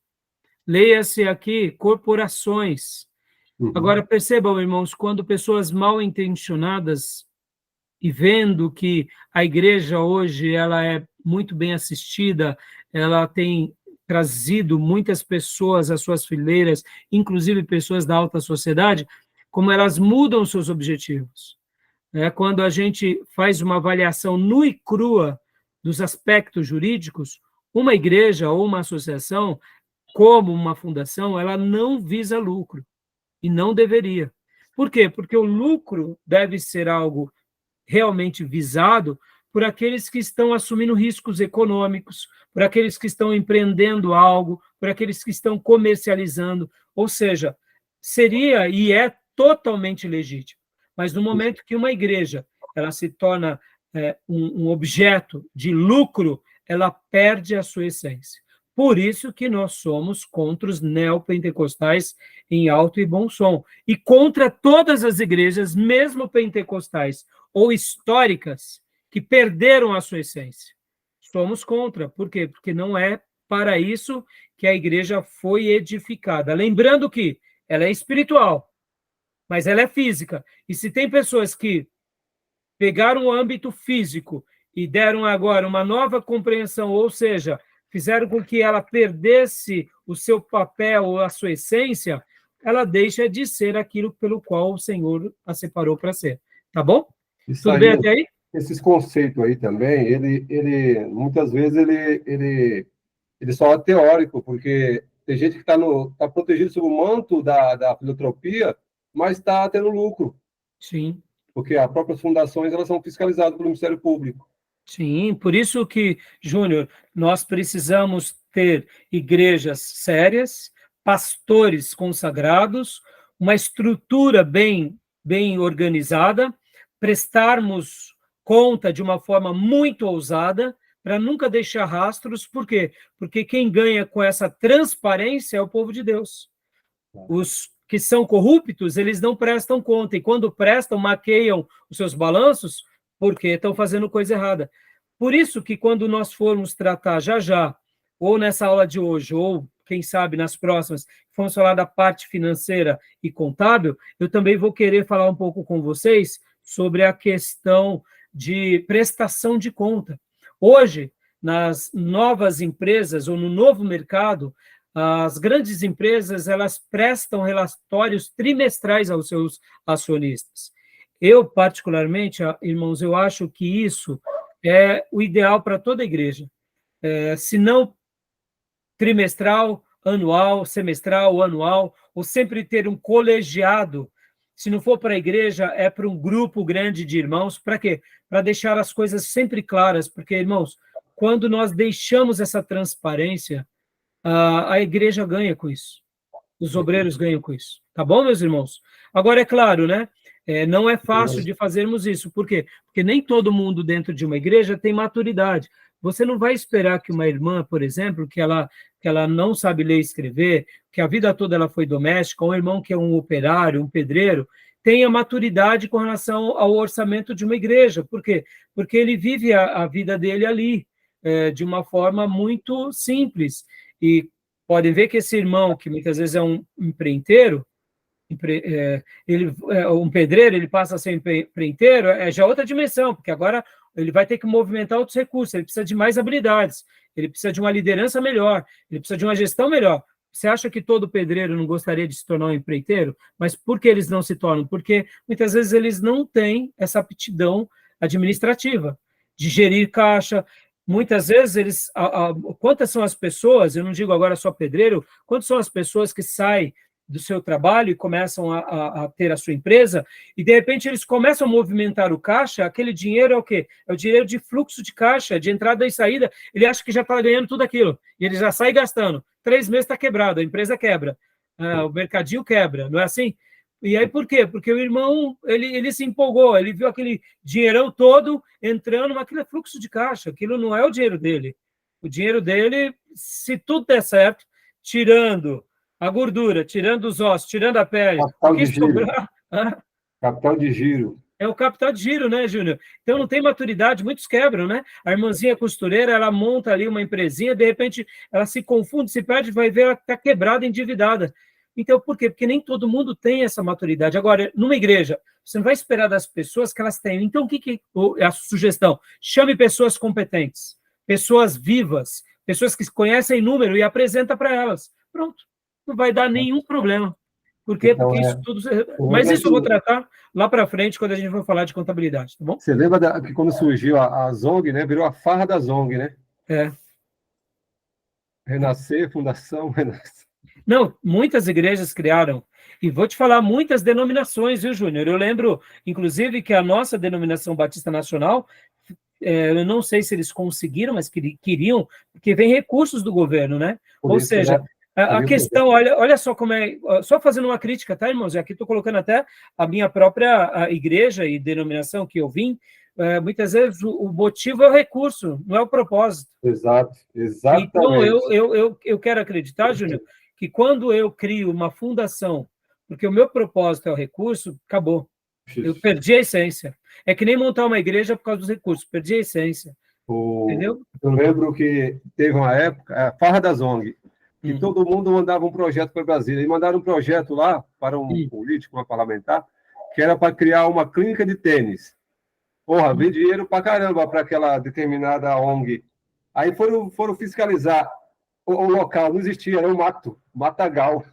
leia-se aqui corporações. Agora, percebam, irmãos, quando pessoas mal intencionadas e vendo que a igreja hoje ela é muito bem assistida, ela tem trazido muitas pessoas às suas fileiras, inclusive pessoas da alta sociedade, como elas mudam seus objetivos. Quando a gente faz uma avaliação nua e crua dos aspectos jurídicos, uma igreja ou uma associação, como uma fundação, ela não visa lucro, e não deveria. Por quê? Porque o lucro deve ser algo realmente visado por aqueles que estão assumindo riscos econômicos, por aqueles que estão empreendendo algo, por aqueles que estão comercializando, ou seja, seria e é totalmente legítimo. Mas no momento que uma igreja ela se torna um objeto de lucro, ela perde a sua essência. Por isso que nós somos contra os neopentecostais em alto e bom som, e contra todas as igrejas, mesmo pentecostais ou históricas, que perderam a sua essência. Somos contra. Por quê? Porque não é para isso que a igreja foi edificada. Lembrando que ela é espiritual, mas ela é física. E se tem pessoas que pegaram o âmbito físico e deram agora uma nova compreensão, ou seja, fizeram com que ela perdesse o seu papel ou a sua essência, ela deixa de ser aquilo pelo qual o Senhor a separou para ser. Tá bom? Isso Tudo aí, bem até aí? esses conceitos aí também, ele muitas vezes ele só é teórico, porque tem gente que tá protegido sob o manto da filantropia, mas está tendo lucro, Sim. porque as próprias fundações elas são fiscalizadas pelo Ministério Público. Sim, por isso que, Júnior, nós precisamos ter igrejas sérias, pastores consagrados, uma estrutura bem organizada, prestarmos conta de uma forma muito ousada, para nunca deixar rastros. Por quê? Porque quem ganha com essa transparência é o povo de Deus. Os que são corruptos, eles não prestam conta, e quando prestam, maqueiam os seus balanços, porque estão fazendo coisa errada. Por isso que quando nós formos tratar já, ou nessa aula de hoje, ou quem sabe nas próximas, vamos falar da parte financeira e contábil, eu também vou querer falar um pouco com vocês sobre a questão de prestação de conta. Hoje, nas novas empresas, ou no novo mercado, as grandes empresas, elas prestam relatórios trimestrais aos seus acionistas. Eu, particularmente, irmãos, eu acho que isso é o ideal para toda a igreja. Se não trimestral, anual, semestral, anual, ou sempre ter um colegiado. Se não for para a igreja, é para um grupo grande de irmãos. Para quê? Para deixar as coisas sempre claras, porque, irmãos, quando nós deixamos essa transparência, a igreja ganha com isso. Os obreiros ganham com isso. Tá bom, meus irmãos? Agora, é claro, né? Não é fácil de fazermos isso. Por quê? Porque nem todo mundo dentro de uma igreja tem maturidade. Você não vai esperar que uma irmã, por exemplo, que ela não sabe ler e escrever, que a vida toda ela foi doméstica, ou um irmão que é um operário, um pedreiro, tenha maturidade com relação ao orçamento de uma igreja. Por quê? Porque ele vive a vida dele ali, de uma forma muito simples. E podem ver que esse irmão, que muitas vezes é um empreiteiro, um pedreiro, ele passa a ser empreiteiro, já é outra dimensão, porque agora ele vai ter que movimentar outros recursos, ele precisa de mais habilidades, ele precisa de uma liderança melhor, ele precisa de uma gestão melhor. Você acha que todo pedreiro não gostaria de se tornar um empreiteiro? Mas por que eles não se tornam? Porque muitas vezes eles não têm essa aptidão administrativa, de gerir caixa. Muitas vezes quantas são as pessoas, eu não digo agora só pedreiro, quantas são as pessoas que saem do seu trabalho e começam a ter a sua empresa, e de repente eles começam a movimentar o caixa, aquele dinheiro é o quê? É o dinheiro de fluxo de caixa, de entrada e saída, ele acha que já está ganhando tudo aquilo, e ele já sai gastando. 3 meses está quebrado, a empresa quebra, o mercadinho quebra, não é assim? E aí por quê? Porque o irmão, ele se empolgou, ele viu aquele dinheirão todo entrando, mas aquilo é fluxo de caixa, aquilo não é o dinheiro dele. O dinheiro dele, se tudo der certo, tirando a gordura, tirando os ossos, tirando a pele, Capital o que de giro. sobrar, Capital de giro. é o capital de giro, né, Júnior? Então não tem maturidade, muitos quebram, né? A irmãzinha costureira, ela monta ali uma empresinha, de repente ela se confunde, se perde, vai ver ela está quebrada, endividada. Então, por quê? Porque nem todo mundo tem essa maturidade. Agora, numa igreja, você não vai esperar das pessoas que elas tenham. Então, o que é a sugestão? Chame pessoas competentes, pessoas vivas, pessoas que conhecem número e apresenta para elas. Pronto. Não vai dar nenhum problema. Por quê? Então, Porque isso tudo... Mas isso eu vou tratar lá para frente, quando a gente for falar de contabilidade, tá bom? Você lembra que quando surgiu a ZONG, né? Virou a farra da ZONG, né? Renascer, Fundação Renascer. Não, muitas igrejas criaram, e vou te falar, muitas denominações, viu, Júnior? Eu lembro, inclusive, que a nossa denominação Batista Nacional, eu não sei se eles conseguiram, mas queriam, porque vem recursos do governo, né? Ou seja, a questão, olha só como é, só fazendo uma crítica, tá, irmãos? E aqui estou colocando até a minha própria igreja e denominação que eu vim, muitas vezes o motivo é o recurso, não é o propósito. Exato, exatamente. Então, eu quero acreditar, Júnior, que quando eu crio uma fundação, porque o meu propósito é o recurso, acabou. Eu perdi a essência. É que nem montar uma igreja por causa dos recursos, perdi a essência. Entendeu? Eu lembro que teve uma época, a farra da ZONG, que todo mundo mandava um projeto para Brasília. E mandaram um projeto lá para um político, uma parlamentar, que era para criar uma clínica de tênis. Porra, veio dinheiro para caramba para aquela determinada ONG. Aí foram fiscalizar o local, não existia, era um matagal.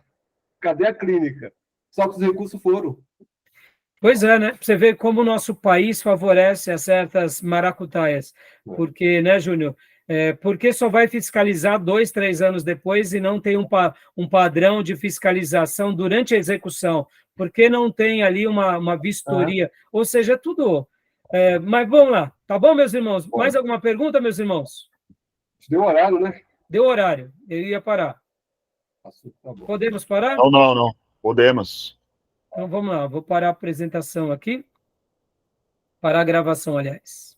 Cadê a clínica? Só que os recursos foram. Pois é, né? Você vê como o nosso país favorece a certas maracutaias. Porque, né, Júnior? Porque só vai fiscalizar 2, 3 anos depois e não tem um padrão de fiscalização durante a execução? Porque não tem ali uma vistoria? Ou seja, tudo... mas vamos lá. Tá bom, meus irmãos? Mais alguma pergunta, meus irmãos? Deu horário, né? Deu horário. Eu ia parar. Tá bom. Podemos parar? Não. Podemos. Então, vamos lá. Vou parar a apresentação aqui. Parar a gravação, aliás.